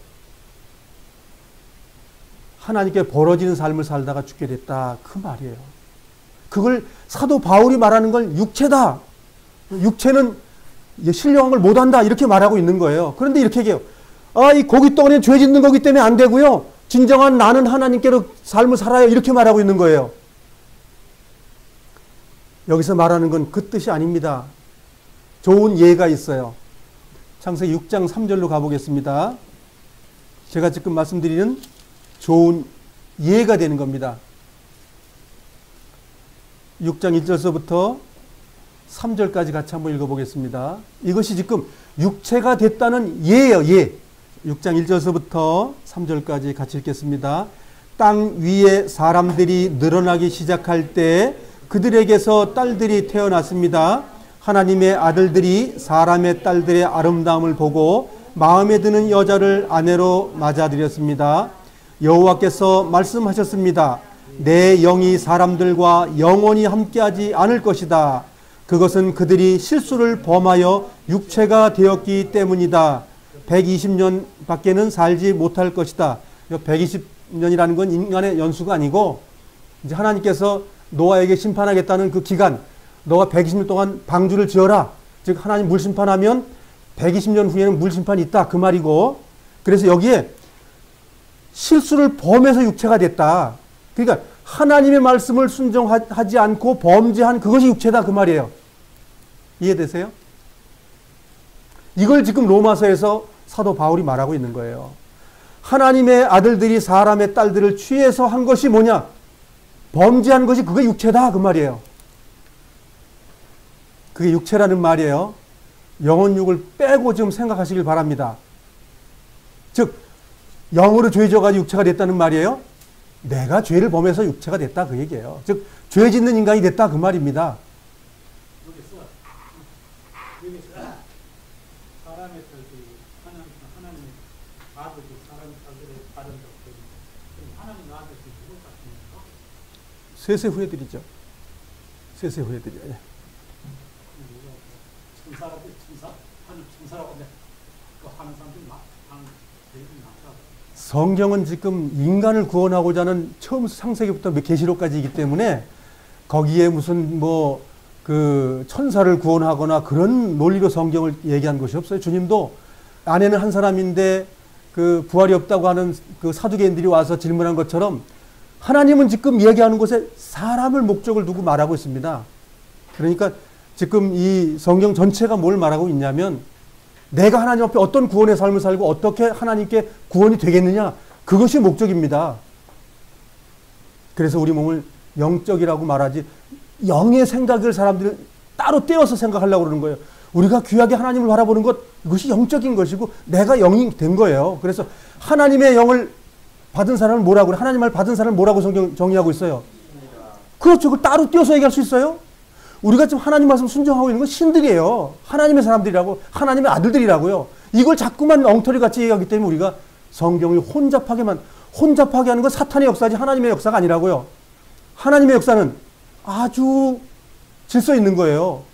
하나님께 벌어지는 삶을 살다가 죽게 됐다. 그 말이에요. 그걸 사도 바울이 말하는 걸 육체다. 육체는 신령한 걸 못한다. 이렇게 말하고 있는 거예요. 그런데 이렇게 얘기해요. 이 고기 덩어리는 죄 짓는 거기 때문에 안 되고요. 진정한 나는 하나님께로 삶을 살아야 이렇게 말하고 있는 거예요. 여기서 말하는 건 그 뜻이 아닙니다. 좋은 예가 있어요. 창세기 6장 3절로 가보겠습니다. 제가 지금 말씀드리는 좋은 예가 되는 겁니다. 6장 1절서부터 3절까지 같이 한번 읽어보겠습니다. 이것이 지금 육체가 됐다는 예예요. 예. 6장 1절서부터 3절까지 같이 읽겠습니다. 땅 위에 사람들이 늘어나기 시작할 때 그들에게서 딸들이 태어났습니다. 하나님의 아들들이 사람의 딸들의 아름다움을 보고 마음에 드는 여자를 아내로 맞아들였습니다. 여호와께서 말씀하셨습니다. 내 영이 사람들과 영원히 함께하지 않을 것이다. 그것은 그들이 실수를 범하여 육체가 되었기 때문이다. 120년 밖에는 살지 못할 것이다. 120년이라는 건 인간의 연수가 아니고 이제 하나님께서 노아에게 심판하겠다는 그 기간, 너가 120년 동안 방주를 지어라. 즉 하나님 물 심판하면 120년 후에는 물 심판이 있다 그 말이고, 그래서 여기에 실수를 범해서 육체가 됐다. 그러니까 하나님의 말씀을 순종하지 않고 범죄한 그것이 육체다 그 말이에요. 이해되세요? 이걸 지금 로마서에서 사도 바울이 말하고 있는 거예요. 하나님의 아들들이 사람의 딸들을 취해서 한 것이 뭐냐? 범죄한 것이 그게 육체다 그 말이에요. 그게 육체라는 말이에요. 영혼육을 빼고 좀 생각하시길 바랍니다. 즉 영으로 죄져가지고 육체가 됐다는 말이에요. 내가 죄를 범해서 육체가 됐다 그 얘기예요. 즉 죄 짓는 인간이 됐다 그 말입니다. 사람의 딸들이 하나님의 아들이 사람의 딸들을 받은다고 그럼 하나님 아들이 누굴 같습니까? 셋의 후예들이죠. 셋의 후예들이에요. 천사라고 하는 사람들이 성경은 지금 인간을 구원하고자 하는 처음 창세기부터 계시록까지이기 때문에 거기에 무슨 뭐 그 천사를 구원하거나 그런 논리로 성경을 얘기한 것이 없어요. 주님도 아내는 한 사람인데 그 부활이 없다고 하는 그 사두개인들이 와서 질문한 것처럼 하나님은 지금 얘기하는 곳에 사람을 목적을 두고 말하고 있습니다. 그러니까 지금 이 성경 전체가 뭘 말하고 있냐면 내가 하나님 앞에 어떤 구원의 삶을 살고 어떻게 하나님께 구원이 되겠느냐, 그것이 목적입니다. 그래서 우리 몸을 영적이라고 말하지 영의 생각을 사람들은 따로 떼어서 생각하려고 그러는 거예요. 우리가 귀하게 하나님을 바라보는 것, 이것이 영적인 것이고 내가 영이 된 거예요. 그래서 하나님의 영을 받은 사람을 뭐라고 그래? 하나님 말 받은 사람을 뭐라고 성경 정의하고 있어요? 그렇죠. 그걸 따로 떼어서 얘기할 수 있어요? 우리가 지금 하나님 말씀 순종하고 있는 건 신들이에요. 하나님의 사람들이라고, 하나님의 아들들이라고요. 이걸 자꾸만 엉터리 같이 얘기하기 때문에 우리가 성경을 혼잡하게 하는 건 사탄의 역사지 하나님의 역사가 아니라고요. 하나님의 역사는 아주 질서 있는 거예요.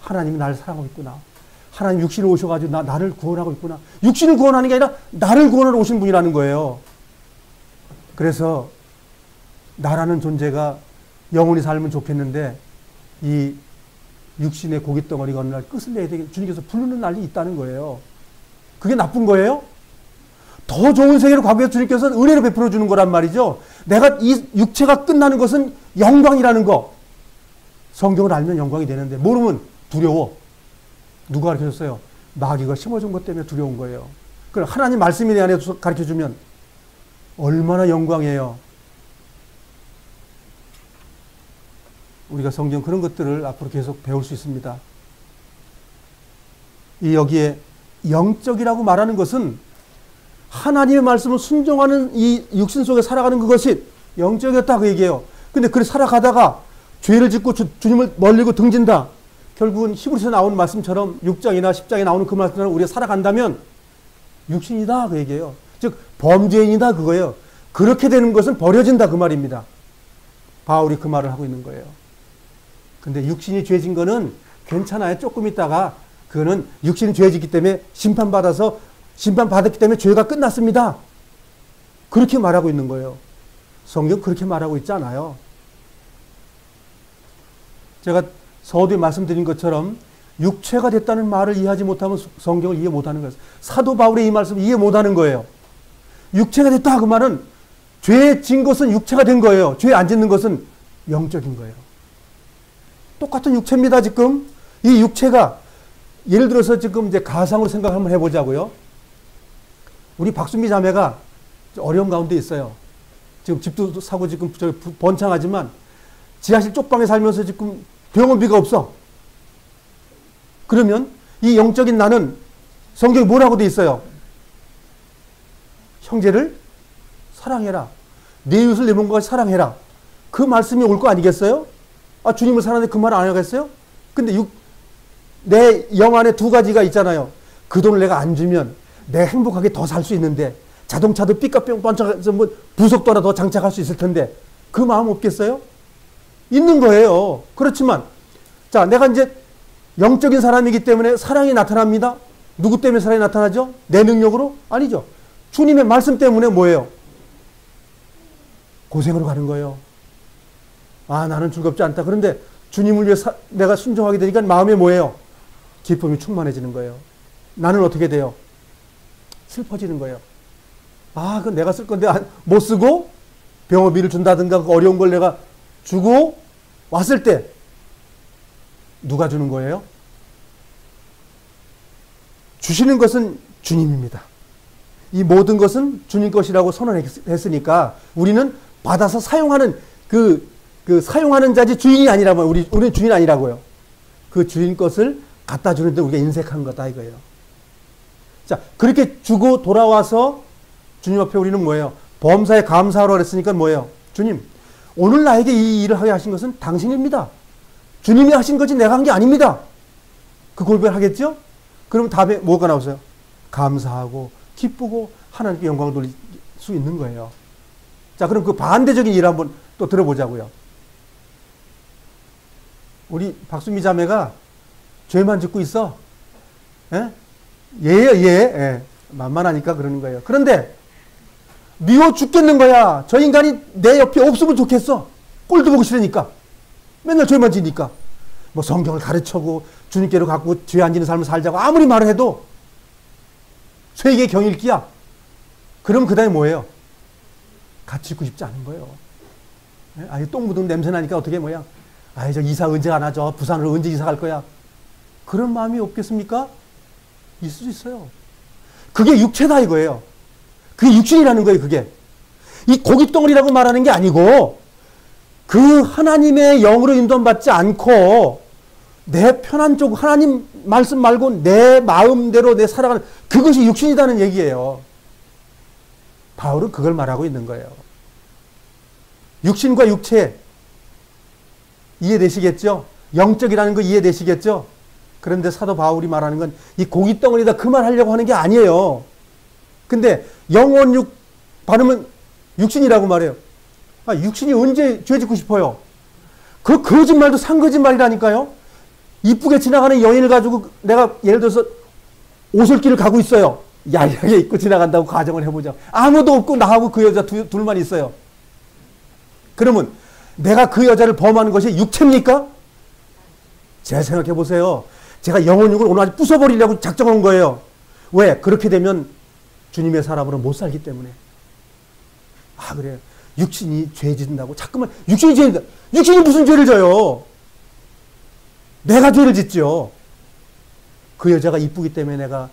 하나님이 나를 사랑하고 있구나. 하나님 육신을 오셔가지고 나를 구원하고 있구나. 육신을 구원하는 게 아니라 나를 구원하러 오신 분이라는 거예요. 그래서 나라는 존재가 영원히 살면 좋겠는데 이 육신의 고깃덩어리가 어느 날 끝을 내야 되게 주님께서 부르는 날이 있다는 거예요. 그게 나쁜 거예요? 더 좋은 세계를 과거에 주님께서 은혜로 베풀어 주는 거란 말이죠. 내가 이 육체가 끝나는 것은 영광이라는 거. 성경을 알면 영광이 되는데 모르면 두려워. 누가 가르쳐줬어요? 마귀가 심어준 것 때문에 두려운 거예요. 그럼 하나님 말씀이 내 안에 가르쳐주면 얼마나 영광이에요. 우리가 성경 그런 것들을 앞으로 계속 배울 수 있습니다. 여기에 영적이라고 말하는 것은 하나님의 말씀을 순종하는 이 육신 속에 살아가는 그것이 영적이었다 그 얘기예요. 근데 그렇게 살아가다가 죄를 짓고 주님을 멀리고 등진다. 결국은 히브리서에 나오는 말씀처럼 6장이나 10장에 나오는 그 말씀처럼 우리가 살아간다면 육신이다 그 얘기예요. 즉 범죄인이다 그거예요. 그렇게 되는 것은 버려진다 그 말입니다. 바울이 그 말을 하고 있는 거예요. 근데 육신이 죄진 거는 괜찮아요. 조금 있다가 그거는 육신이 죄지기 때문에 심판받았기 때문에 죄가 끝났습니다. 그렇게 말하고 있는 거예요. 성경 그렇게 말하고 있지 않아요. 제가 서두에 말씀드린 것처럼 육체가 됐다는 말을 이해하지 못하면 성경을 이해 못하는 거예요. 사도 바울의 이 말씀을 이해 못하는 거예요. 육체가 됐다 그 말은 죄 진 것은 육체가 된 거예요. 죄 안 짓는 것은 영적인 거예요. 똑같은 육체입니다. 지금 이 육체가 예를 들어서 지금 이제 가상으로 생각 한번 해보자고요. 우리 박순미 자매가 어려운 가운데 있어요. 지금 집도 사고 지금 번창하지만 지하실 쪽방에 살면서 지금 병원비가 없어. 그러면 이 영적인 나는 성경에 뭐라고 돼 있어요? 형제를 사랑해라. 내 이웃을 내 몸과 같이 사랑해라. 그 말씀이 올 거 아니겠어요? 아, 주님을 사랑하는데 그 말 안 하겠어요? 근데 내 영 안에 두 가지가 있잖아요. 그 돈을 내가 안 주면 내가 행복하게 더 살 수 있는데 자동차도 삐까뿅 반짝해서 뭐 부속도 하나 더 장착할 수 있을 텐데 그 마음 없겠어요? 있는 거예요. 그렇지만 자, 내가 이제 영적인 사람이기 때문에 사랑이 나타납니다. 누구 때문에 사랑이 나타나죠? 내 능력으로? 아니죠. 주님의 말씀 때문에 뭐예요? 고생으로 가는 거예요. 아, 나는 즐겁지 않다. 그런데 주님을 위해 내가 순종하게 되니까 마음에 뭐예요? 기쁨이 충만해지는 거예요. 나는 어떻게 돼요? 슬퍼지는 거예요. 아, 그건 내가 쓸 건데 못 쓰고 병원비를 준다든가 그 어려운 걸 내가 주고 왔을 때 누가 주는 거예요? 주시는 것은 주님입니다. 이 모든 것은 주님 것이라고 선언했으니까 우리는 받아서 사용하는 사용하는 자지 주인이 아니라고요. 우리는 주인 아니라고요. 그 주인 것을 갖다 주는데 우리가 인색한 거다 이거예요. 자, 그렇게 주고 돌아와서 주님 앞에 우리는 뭐예요? 범사에 감사하러 그랬으니까 뭐예요? 주님, 오늘 나에게 이 일을 하게 하신 것은 당신입니다. 주님이 하신 거지 내가 한 게 아닙니다. 그 고백을 하겠죠? 그러면 답에 뭐가 나오세요? 감사하고 기쁘고 하나님께 영광을 돌릴 수 있는 거예요. 자, 그럼 그 반대적인 일 한번 또 들어보자고요. 우리 박수미 자매가 죄만 짓고 있어. 예? 예요, 예. 예. 만만하니까 그러는 거예요. 그런데 미워 죽겠는 거야. 저 인간이 내 옆에 없으면 좋겠어. 꼴도 보기 싫으니까. 맨날 죄만 지니까. 뭐 성경을 가르쳐고 주님께로 갖고 죄 안 지는 삶을 살자고 아무리 말을 해도 쇠기의 경일기야. 그럼 그 다음에 뭐예요? 같이 있고 싶지 않은 거예요. 아니, 똥 묻은 냄새 나니까 어떻게 뭐야? 아이, 저 이사 언제 안 하죠? 부산으로 언제 이사 갈 거야? 그런 마음이 없겠습니까? 있을 수 있어요. 그게 육체다 이거예요. 그게 육신이라는 거예요, 그게. 이 고깃덩어리라고 말하는 게 아니고 그 하나님의 영으로 인도받지 않고 내 편한 쪽 하나님 말씀 말고 내 마음대로 내 살아가는 그것이 육신이라는 얘기예요. 바울은 그걸 말하고 있는 거예요. 육신과 육체 이해되시겠죠? 영적이라는 거 이해되시겠죠? 그런데 사도 바울이 말하는 건 이 고깃덩어리다 그 말 하려고 하는 게 아니에요. 근데 영혼육 발음은 육신이라고 말해요. 아, 육신이 언제 죄 짓고 싶어요? 그 거짓말도 상거짓말이라니까요. 이쁘게 지나가는 여인을 가지고 내가 예를 들어서 오솔길을 가고 있어요. 야하게 입고 지나간다고 가정을 해보자. 아무도 없고 나하고 그 여자 둘만 있어요. 그러면 내가 그 여자를 범하는 것이 육체입니까? 잘 생각해 보세요. 제가 영혼육을 오늘 아주 부숴버리려고 작정한 거예요. 왜? 그렇게 되면 주님의 사람으로 못 살기 때문에. 아, 그래요. 육신이 죄 짓는다고 자꾸만 육신이 죄 짓는다. 육신이 무슨 죄를 져요? 내가 죄를 짓죠. 그 여자가 이쁘기 때문에 내가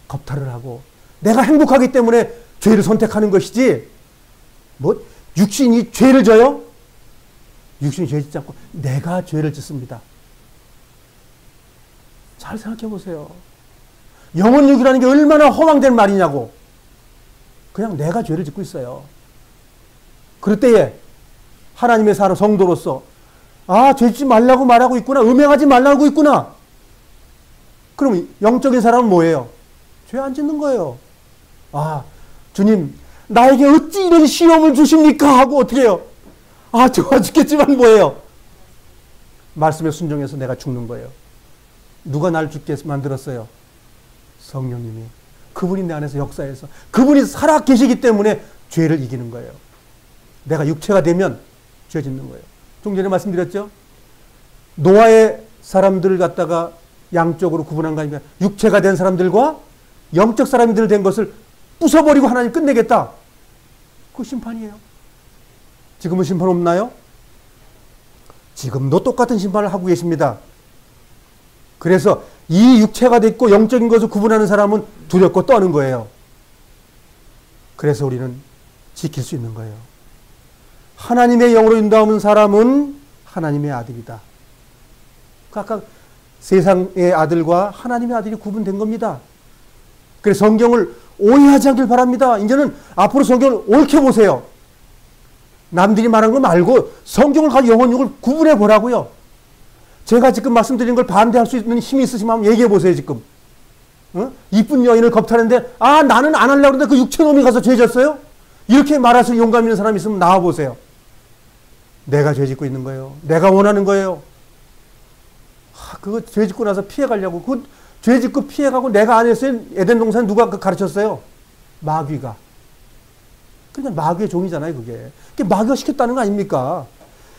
겁탈을 하고 내가 행복하기 때문에 죄를 선택하는 것이지 뭐 육신이 죄를 져요? 육신이 죄 짓지 않고 내가 죄를 짓습니다. 잘 생각해 보세요. 영혼육이라는 게 얼마나 허황된 말이냐고. 그냥 내가 죄를 짓고 있어요. 그럴 때에 하나님의 사람 성도로서 아, 죄 짓지 말라고 말하고 있구나. 음행하지 말라고 있구나. 그럼 영적인 사람은 뭐예요? 죄 안 짓는 거예요. 아, 주님 나에게 어찌 이런 시험을 주십니까? 하고 어떻게 해요? 아, 좋아 죽겠지만 뭐예요? 말씀에 순종해서 내가 죽는 거예요. 누가 날 죽게 만들었어요? 성령님이. 그분이 내 안에서 역사해서 그분이 살아 계시기 때문에 죄를 이기는 거예요. 내가 육체가 되면 죄 짓는 거예요. 좀 전에 말씀드렸죠? 노아의 사람들을 갖다가 양쪽으로 구분한 거 아닙니까? 육체가 된 사람들과 영적 사람들 된 것을 부숴버리고 하나님 끝내겠다. 그거 심판이에요. 지금은 심판 없나요? 지금도 똑같은 심판을 하고 계십니다. 그래서 이 육체가 됐고 영적인 것을 구분하는 사람은 두렵고 떠는 거예요. 그래서 우리는 지킬 수 있는 거예요. 하나님의 영으로 인도하는 사람은 하나님의 아들이다. 아까 세상의 아들과 하나님의 아들이 구분된 겁니다. 그래서 성경을 오해하지 않길 바랍니다. 이제는 앞으로 성경을 옳게 보세요. 남들이 말한 거 말고 성경을 가지고 영혼육을 구분해 보라고요. 제가 지금 말씀드린 걸 반대할 수 있는 힘이 있으시면 한번 얘기해 보세요. 지금 이쁜 여인을 겁탈했는데 나는 안 하려고 그러는데 그 육체놈이 가서 죄 졌어요? 이렇게 말하실 용감 있는 사람이 있으면 나와보세요. 내가 죄 짓고 있는 거예요. 내가 원하는 거예요. 그거 죄 짓고 나서 피해가려고. 그 죄 짓고 피해가고 내가 안 했어요. 에덴 동산 누가 가르쳤어요? 마귀가. 그러니까 마귀의 종이잖아요, 그게. 그게 마귀가 시켰다는 거 아닙니까?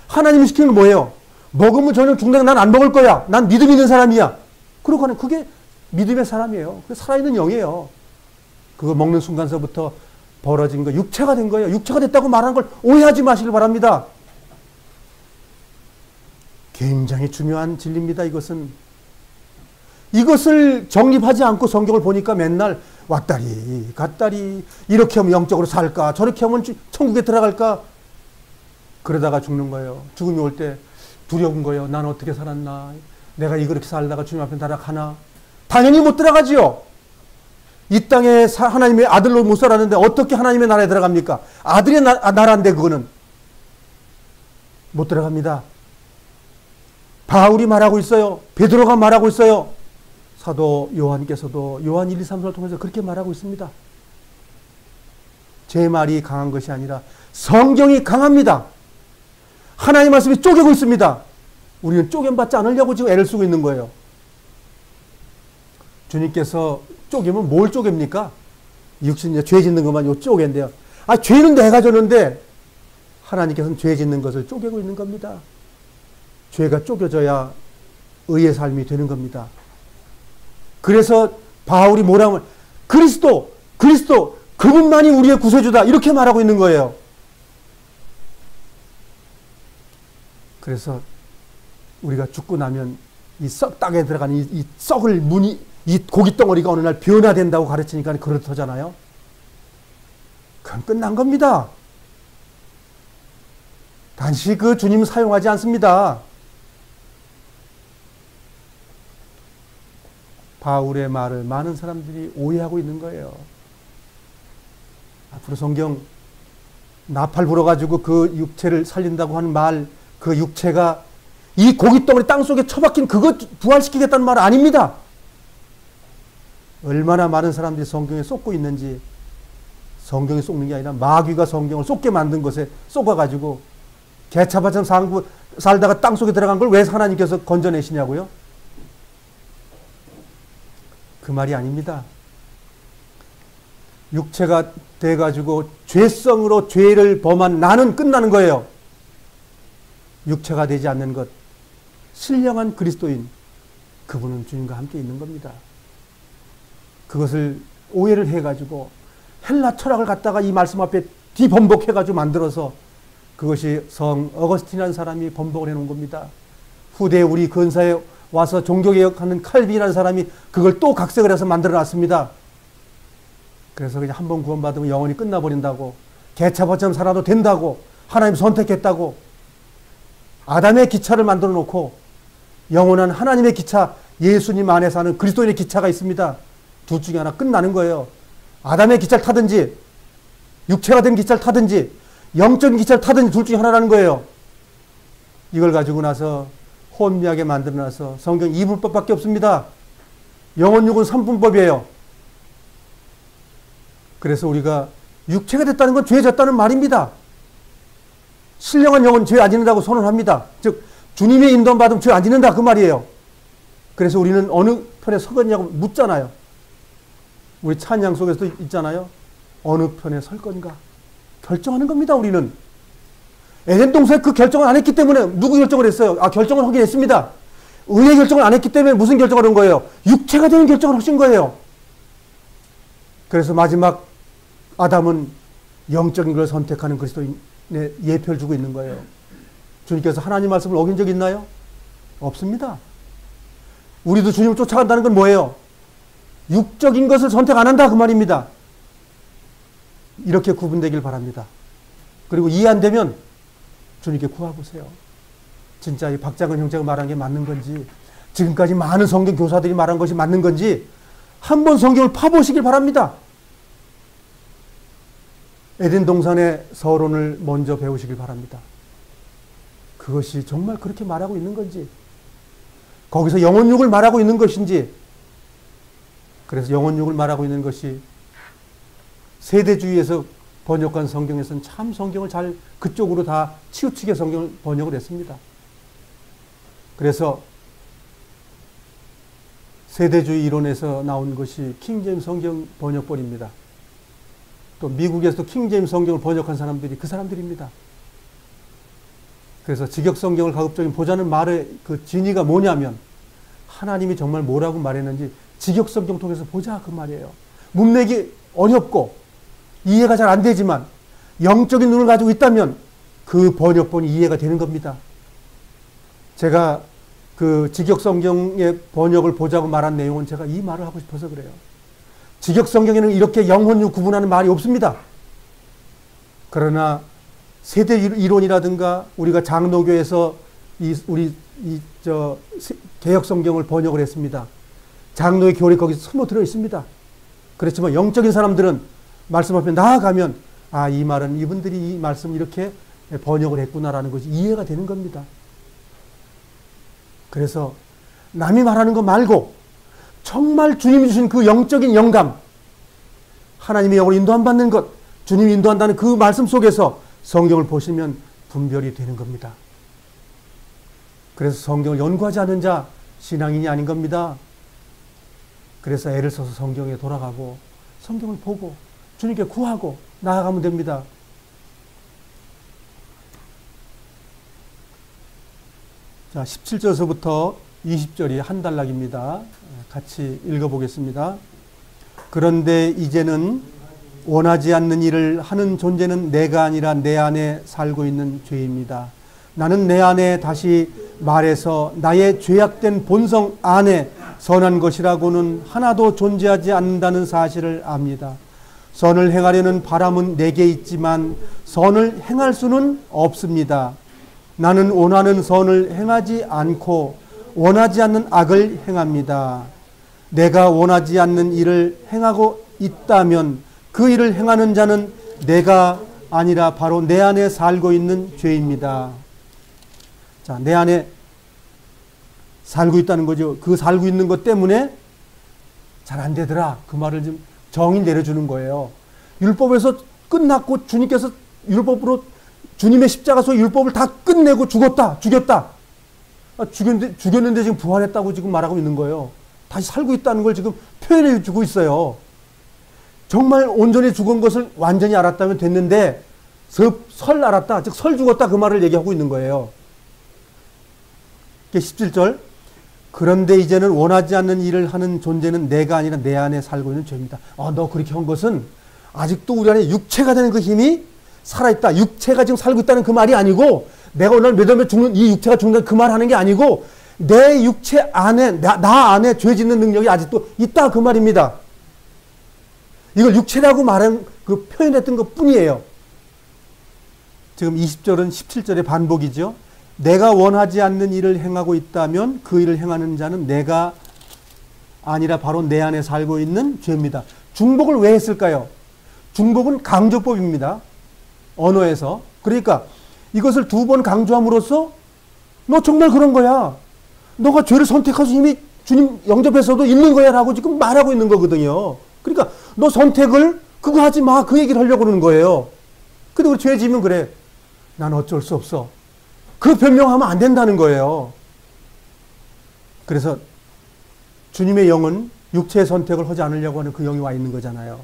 하나님이 시키는 건 뭐예요? 먹으면 저녁 죽는다. 난 안 먹을 거야. 난 믿음 있는 사람이야. 그러고 하는 그게 믿음의 사람이에요. 그게 살아있는 영이에요. 그거 먹는 순간서부터 벌어진 거 육체가 된 거예요. 육체가 됐다고 말하는 걸 오해하지 마시길 바랍니다. 굉장히 중요한 진리입니다. 이것을 정립하지 않고 성경을 보니까 맨날 왔다리 갔다리 이렇게 하면 영적으로 살까 저렇게 하면 천국에 들어갈까 그러다가 죽는 거예요. 죽음이 올 때 두려운 거예요. 난 어떻게 살았나. 내가 이렇게 살다가 주님 앞에 날아가나. 당연히 못 들어가지요. 이 땅에 하나님의 아들로 못 살았는데 어떻게 하나님의 나라에 들어갑니까? 아들의 나라인데 그거는 못 들어갑니다. 바울이 말하고 있어요. 베드로가 말하고 있어요. 사도 요한께서도 요한 1, 2, 3서를 통해서 그렇게 말하고 있습니다. 제 말이 강한 것이 아니라 성경이 강합니다. 하나님의 말씀이 쪼개고 있습니다. 우리는 쪼개받지 않으려고 지금 애를 쓰고 있는 거예요. 주님께서 쪼개면 뭘 쪼갭니까? 육신이 죄 짓는 것만 요 쪼갠데요. 죄는 내가 졌는데 하나님께서는 죄 짓는 것을 쪼개고 있는 겁니다. 죄가 쪼개져야 의의 삶이 되는 겁니다. 그래서 바울이 뭐라고 하면 그리스도 그분만이 우리의 구세주다 이렇게 말하고 있는 거예요. 그래서 우리가 죽고 나면 이 썩 땅에 들어가는 이 썩을 이 고기 덩어리가 어느 날 변화된다고 가르치니까 그렇다잖아요. 그건 끝난 겁니다. 단지 그 주님은 사용하지 않습니다. 바울의 말을 많은 사람들이 오해하고 있는 거예요. 앞으로 성경 나팔 불어가지고 그 육체를 살린다고 하는 말, 그 육체가 이 고깃덩어리 땅속에 처박힌 그것 부활시키겠다는 말 아닙니다. 얼마나 많은 사람들이 성경에 쏟고 있는지, 성경에 쏟는 게 아니라 마귀가 성경을 쏟게 만든 것에 쏟아가지고 개차반처럼 살다가 땅속에 들어간 걸 왜 하나님께서 건져내시냐고요? 그 말이 아닙니다. 육체가 돼가지고 죄성으로 죄를 범한 나는 끝나는 거예요. 육체가 되지 않는 것, 신령한 그리스도인, 그분은 주님과 함께 있는 겁니다. 그것을 오해를 해가지고 헬라 철학을 갖다가 이 말씀 앞에 뒤범벅해가지고 만들어서 그것이 성 어거스틴이라는 사람이 범벅을 해놓은 겁니다. 후대에 우리 근사에 와서 종교개혁하는 칼빈이라는 사람이 그걸 또 각색을 해서 만들어놨습니다. 그래서 그냥 한 번 구원받으면 영원히 끝나버린다고, 개차반처럼 살아도 된다고, 하나님 선택했다고, 아담의 기차를 만들어 놓고 영원한 하나님의 기차, 예수님 안에 사는 그리스도인의 기차가 있습니다. 둘 중에 하나 끝나는 거예요. 아담의 기차를 타든지 육체가 된 기차를 타든지 영적인 기차를 타든지 둘 중에 하나라는 거예요. 이걸 가지고 나서 혼미하게 만들어놔서 성경 2분법밖에 없습니다. 영혼육은 3분법이에요. 그래서 우리가 육체가 됐다는 건 죄 졌다는 말입니다. 신령한 영은 죄 안 짓는다고 선언합니다. 즉 주님의 인도함 받으면 죄 안 짓는다 그 말이에요. 그래서 우리는 어느 편에 서겠냐고 묻잖아요. 우리 찬양 속에서도 있잖아요. 어느 편에 설 건가 결정하는 겁니다. 우리는 에덴 동산에 그 결정을 안 했기 때문에 누구 결정을 했어요? 결정을 하긴 했습니다. 의의 결정을 안 했기 때문에 무슨 결정을 한 거예요? 육체가 되는 결정을 하신 거예요. 그래서 마지막 아담은 영적인 걸 선택하는 그리스도인의 예표를 주고 있는 거예요. 주님께서 하나님 말씀을 어긴 적 있나요? 없습니다. 우리도 주님을 쫓아간다는 건 뭐예요? 육적인 것을 선택 안 한다 그 말입니다. 이렇게 구분되길 바랍니다. 그리고 이해 안 되면 주님께 구하보세요. 진짜 이 박장근 형제가 말한 게 맞는 건지, 지금까지 많은 성경 교사들이 말한 것이 맞는 건지 한번 성경을 파보시길 바랍니다. 에덴 동산의 서론을 먼저 배우시길 바랍니다. 그것이 정말 그렇게 말하고 있는 건지, 거기서 영혼육을 말하고 있는 것인지, 그래서 영혼육을 말하고 있는 것이 세대주의에서 번역한 성경에서는 참 성경을 잘 그쪽으로 다 치우치게 성경을 번역을 했습니다. 그래서 세대주의 이론에서 나온 것이 킹제임스 성경 번역본입니다. 또 미국에서도 킹제임스 성경을 번역한 사람들이 그 사람들입니다. 그래서 직역 성경을 가급적이면 보자는 말의 그 진의가 뭐냐면 하나님이 정말 뭐라고 말했는지 직역 성경 통해서 보자 그 말이에요. 문맥이 어렵고 이해가 잘 안 되지만 영적인 눈을 가지고 있다면 그 번역본이 이해가 되는 겁니다. 제가 그 직역 성경의 번역을 보자고 말한 내용은 제가 이 말을 하고 싶어서 그래요. 직역 성경에는 이렇게 영혼육 구분하는 말이 없습니다. 그러나 세대 이론이라든가 우리가 장로교에서 개역 성경을 번역을 했습니다. 장로의 교리 거기서 숨어들어 있습니다. 그렇지만 영적인 사람들은 말씀 앞에 나아가면 아, 이 말은 이분들이 이 말씀 이렇게 번역을 했구나라는 것이 이해가 되는 겁니다. 그래서 남이 말하는 거 말고 정말 주님이 주신 그 영적인 영감, 하나님의 영으로 인도 안 받는 것, 주님이 인도한다는 그 말씀 속에서 성경을 보시면 분별이 되는 겁니다. 그래서 성경을 연구하지 않는 자 신앙인이 아닌 겁니다. 그래서 애를 써서 성경에 돌아가고 성경을 보고 주님께 구하고 나아가면 됩니다. 자, 17절에서부터 20절이 한 단락입니다. 같이 읽어보겠습니다. 그런데 이제는 원하지 않는 일을 하는 존재는 내가 아니라 내 안에 살고 있는 죄입니다. 나는 내 안에 다시 말해서 나의 죄악된 본성 안에 선한 것이라고는 하나도 존재하지 않는다는 사실을 압니다. 선을 행하려는 바람은 내게 있지만 선을 행할 수는 없습니다. 나는 원하는 선을 행하지 않고 원하지 않는 악을 행합니다. 내가 원하지 않는 일을 행하고 있다면 그 일을 행하는 자는 내가 아니라 바로 내 안에 살고 있는 죄입니다. 자, 내 안에 살고 있다는 거죠. 그 살고 있는 것 때문에 잘 안 되더라. 그 말을 좀 정의 내려주는 거예요. 율법에서 끝났고 주님께서 율법으로 주님의 십자가서 율법을 다 끝내고 죽였다. 죽였는데 지금 부활했다고 지금 말하고 있는 거예요. 다시 살고 있다는 걸 지금 표현해 주고 있어요. 정말 온전히 죽은 것을 완전히 알았다면 됐는데 설 알았다. 즉 설 죽었다. 그 말을 얘기하고 있는 거예요. 17절 그런데 이제는 원하지 않는 일을 하는 존재는 내가 아니라 내 안에 살고 있는 죄입니다. 너 그렇게 한 것은 아직도 우리 안에 육체가 되는 그 힘이 살아있다. 육체가 지금 살고 있다는 그 말이 아니고 내가 오늘 몇 월 죽는 이 육체가 죽는다 그 말 하는 게 아니고 내 육체 안에 나 안에 죄 짓는 능력이 아직도 있다 그 말입니다. 이걸 육체라고 말한 그 표현했던 것 뿐이에요. 지금 20절은 17절의 반복이죠. 내가 원하지 않는 일을 행하고 있다면 그 일을 행하는 자는 내가 아니라 바로 내 안에 살고 있는 죄입니다. 중복을 왜 했을까요? 중복은 강조법입니다. 언어에서. 그러니까 이것을 두 번 강조함으로써 너 정말 그런 거야. 너가 죄를 선택할 수 이미 주님 영접에서도 있는 거야 라고 지금 말하고 있는 거거든요. 그러니까 너 선택을 그거 하지 마. 그 얘기를 하려고 그러는 거예요. 근데 우리 죄 지으면 그래. 난 어쩔 수 없어. 그 변명하면 안 된다는 거예요. 그래서 주님의 영은 육체의 선택을 하지 않으려고 하는 그 영이 와 있는 거잖아요.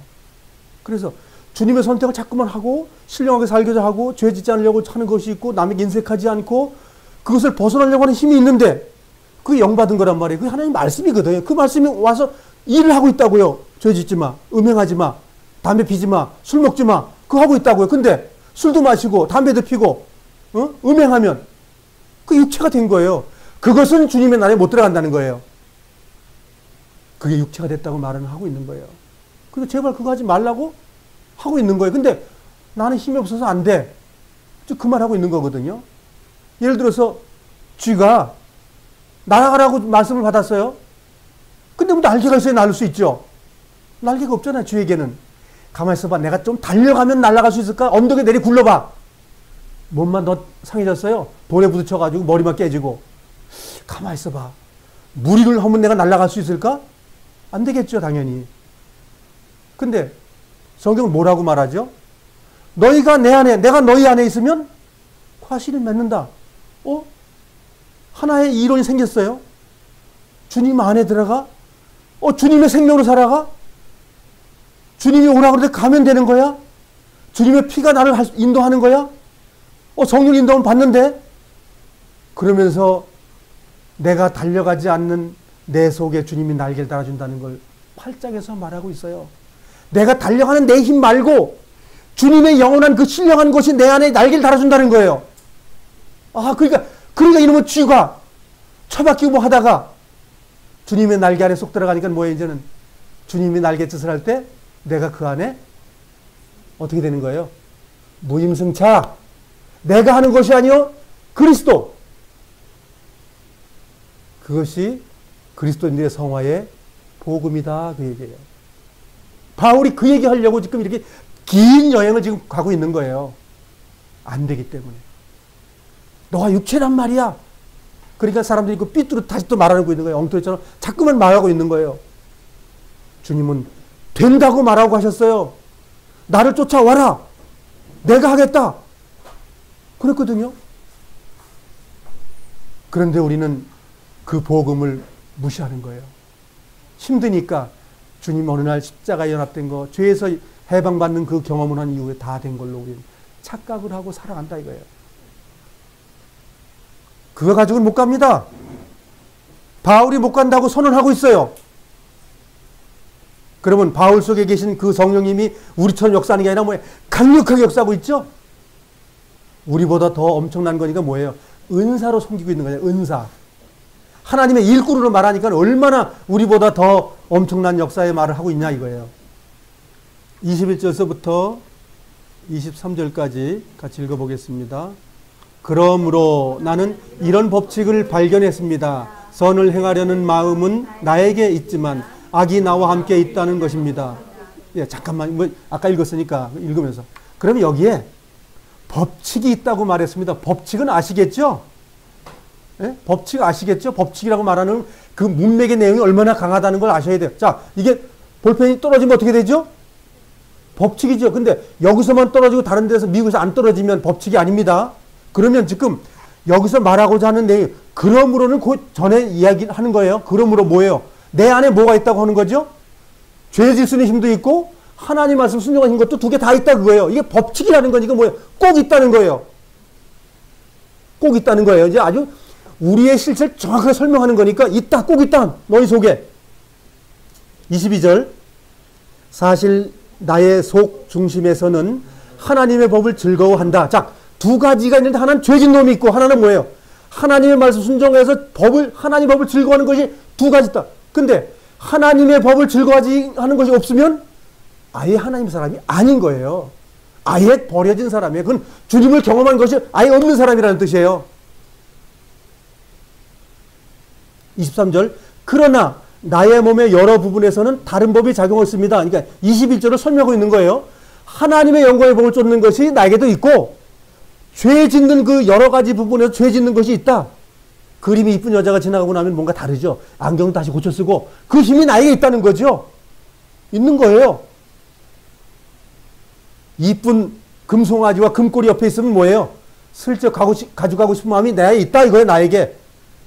그래서 주님의 선택을 자꾸만 하고 신령하게 살고자 하고 죄 짓지 않으려고 하는 것이 있고 남에게 인색하지 않고 그것을 벗어나려고 하는 힘이 있는데 그게 영 받은 거란 말이에요. 그게 하나님 말씀이거든요. 그 말씀이 와서 일을 하고 있다고요. 죄 짓지 마. 음행하지 마. 담배 피지 마. 술 먹지 마. 그거 하고 있다고요. 근데 술도 마시고 담배도 피고 음행하면 그 육체가 된 거예요. 그것은 주님의 나라에 못 들어간다는 거예요. 그게 육체가 됐다고 말은 하고 있는 거예요. 그래서 제발 그거 하지 말라고 하고 있는 거예요. 근데 나는 힘이 없어서 안 돼. 그 말하고 있는 거거든요. 예를 들어서 쥐가 날아가라고 말씀을 받았어요. 근데 뭐 날개가 있어야 날을 수 있죠. 날개가 없잖아, 쥐에게는. 가만히 있어봐. 내가 좀 달려가면 날아갈 수 있을까? 엉덩이 내리 굴러봐. 몸만 더 상해졌어요. 돌에 부딪혀가지고 머리만 깨지고. 가만히 있어봐. 무리를 하면 내가 날아갈 수 있을까? 안 되겠죠, 당연히. 근데 성경은 뭐라고 말하죠? 너희가 내 안에, 내가 너희 안에 있으면 과실을 맺는다. 하나의 이론이 생겼어요. 주님 안에 들어가? 주님의 생명으로 살아가? 주님이 오라고 그럴 때 가면 되는 거야? 주님의 피가 나를 인도하는 거야? 성령 인도는 받는데? 그러면서 내가 달려가지 않는 내 속에 주님이 날개를 달아준다는 걸 8장에서 말하고 있어요. 내가 달려가는 내 힘 말고 주님의 영원한 그 신령한 것이 내 안에 날개를 달아준다는 거예요. 그러니까 이놈의 쥐가 처박히고 뭐 하다가 주님의 날개 안에 쏙 들어가니까 뭐예요, 이제는? 주님이 날갯짓을 할 때 내가 그 안에 어떻게 되는 거예요? 무임승차. 내가 하는 것이 아니요 그리스도. 그것이 그리스도인들의 성화의 복음이다, 그 얘기예요. 바울이 그 얘기하려고 지금 이렇게 긴 여행을 지금 가고 있는 거예요. 안 되기 때문에. 너가 육체란 말이야. 그러니까 사람들이 그 삐뚤어 다시 또 말하고 있는 거예요. 엉터리처럼 자꾸만 말하고 있는 거예요. 주님은 된다고 말하고 하셨어요. 나를 쫓아와라. 내가 하겠다. 그랬거든요. 그런데 우리는 그 복음을 무시하는 거예요. 힘드니까 주님 어느 날 십자가에 연합된 거, 죄에서 해방받는 그 경험을 한 이후에 다 된 걸로 우리는 착각을 하고 살아간다 이거예요. 그거 가지고는 못 갑니다. 바울이 못 간다고 선언하고 있어요. 그러면 바울 속에 계신 그 성령님이 우리처럼 역사하는 게 아니라 뭐예요? 강력하게 역사하고 있죠? 우리보다 더 엄청난 거니까 뭐예요? 은사로 섬기고 있는 거예요. 은사. 하나님의 일꾼으로 말하니까 얼마나 우리보다 더 엄청난 역사의 말을 하고 있냐 이거예요. 21절서부터 23절까지 같이 읽어보겠습니다. 그러므로 나는 이런 법칙을 발견했습니다. 선을 행하려는 마음은 나에게 있지만 악이 나와 함께 있다는 것입니다. 잠깐만, 아까 읽었으니까 읽으면서. 그럼 여기에 법칙이 있다고 말했습니다. 법칙은 아시겠죠? 법칙 아시겠죠? 법칙이라고 말하는 그 문맥의 내용이 얼마나 강하다는 걸 아셔야 돼요. 자, 이게 볼펜이 떨어지면 어떻게 되죠? 법칙이죠. 근데 여기서만 떨어지고 다른 데서 미국에서 안 떨어지면 법칙이 아닙니다. 그러면 지금 여기서 말하고자 하는 내용, 그러므로는 그 전에 이야기하는 거예요. 그러므로 뭐예요? 내 안에 뭐가 있다고 하는 거죠? 죄 질 수 있는 힘도 있고 하나님 말씀 순종하는 것도 두 개 다 있다 그거예요. 이게 법칙이라는 거니까 뭐예요? 꼭 있다는 거예요. 꼭 있다는 거예요. 이제 아주 우리의 실체를 정확하게 설명하는 거니까 있다, 꼭 있다. 너희 속에. 22절. 사실 나의 속 중심에서는 하나님의 법을 즐거워한다. 자, 두 가지가 있는데 하나는 죄진 놈이 있고 하나는 뭐예요? 하나님의 말씀 순종해서 하나님의 법을 즐거워하는 것이 두 가지 있다. 근데 하나님의 법을 즐거워하지 하는 것이 없으면 아예 하나님의 사람이 아닌 거예요. 아예 버려진 사람이에요. 그건 주님을 경험한 것이 아예 없는 사람이라는 뜻이에요. 23절. 그러나 나의 몸의 여러 부분에서는 다른 법이 작용했습니다. 그러니까 21절을 설명하고 있는 거예요. 하나님의 영광의 법을 쫓는 것이 나에게도 있고 죄 짓는 그 여러 가지 부분에서 죄 짓는 것이 있다. 그림이 이쁜 여자가 지나가고 나면 뭔가 다르죠. 안경 다시 고쳐 쓰고 그 힘이 나에게 있다는 거죠. 있는 거예요. 이쁜 금송아지와 금꼬리 옆에 있으면 뭐예요? 슬쩍 가져가고 싶은 마음이 나에게 있다 이거예요. 나에게.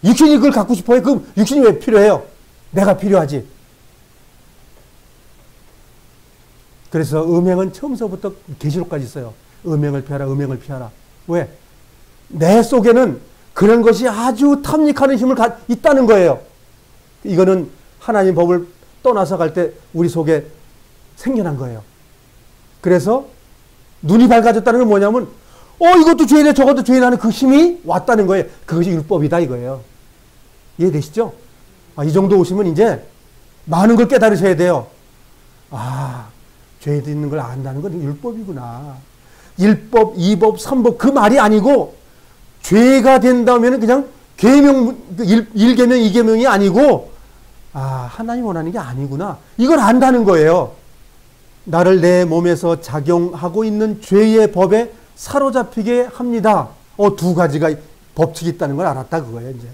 육신이 그걸 갖고 싶어요. 그럼 육신이 왜 필요해요? 내가 필요하지. 그래서 음행은 처음서부터 계시록까지 있어요. 음행을 피하라, 음행을 피하라. 왜? 내 속에는 그런 것이 아주 탐닉하는 힘을 있다는 거예요. 이거는 하나님 법을 떠나서 갈 때 우리 속에 생겨난 거예요. 그래서 눈이 밝아졌다는 건 뭐냐면 이것도 죄인이네 저것도 죄인 하는 그 힘이 왔다는 거예요. 그것이 율법이다 이거예요. 이해되시죠? 이 정도 오시면 이제 많은 걸 깨달으셔야 돼요. 죄 있는 걸 안다는 건 율법이구나. 1법, 2법, 3법 그 말이 아니고 죄가 된다면 그냥 계명, 1계명, 2계명이 아니고 하나님 원하는 게 아니구나. 이걸 안다는 거예요. 나를 내 몸에서 작용하고 있는 죄의 법에 사로잡히게 합니다. 두 가지가 법칙이 있다는 걸 알았다 그거예요. 이제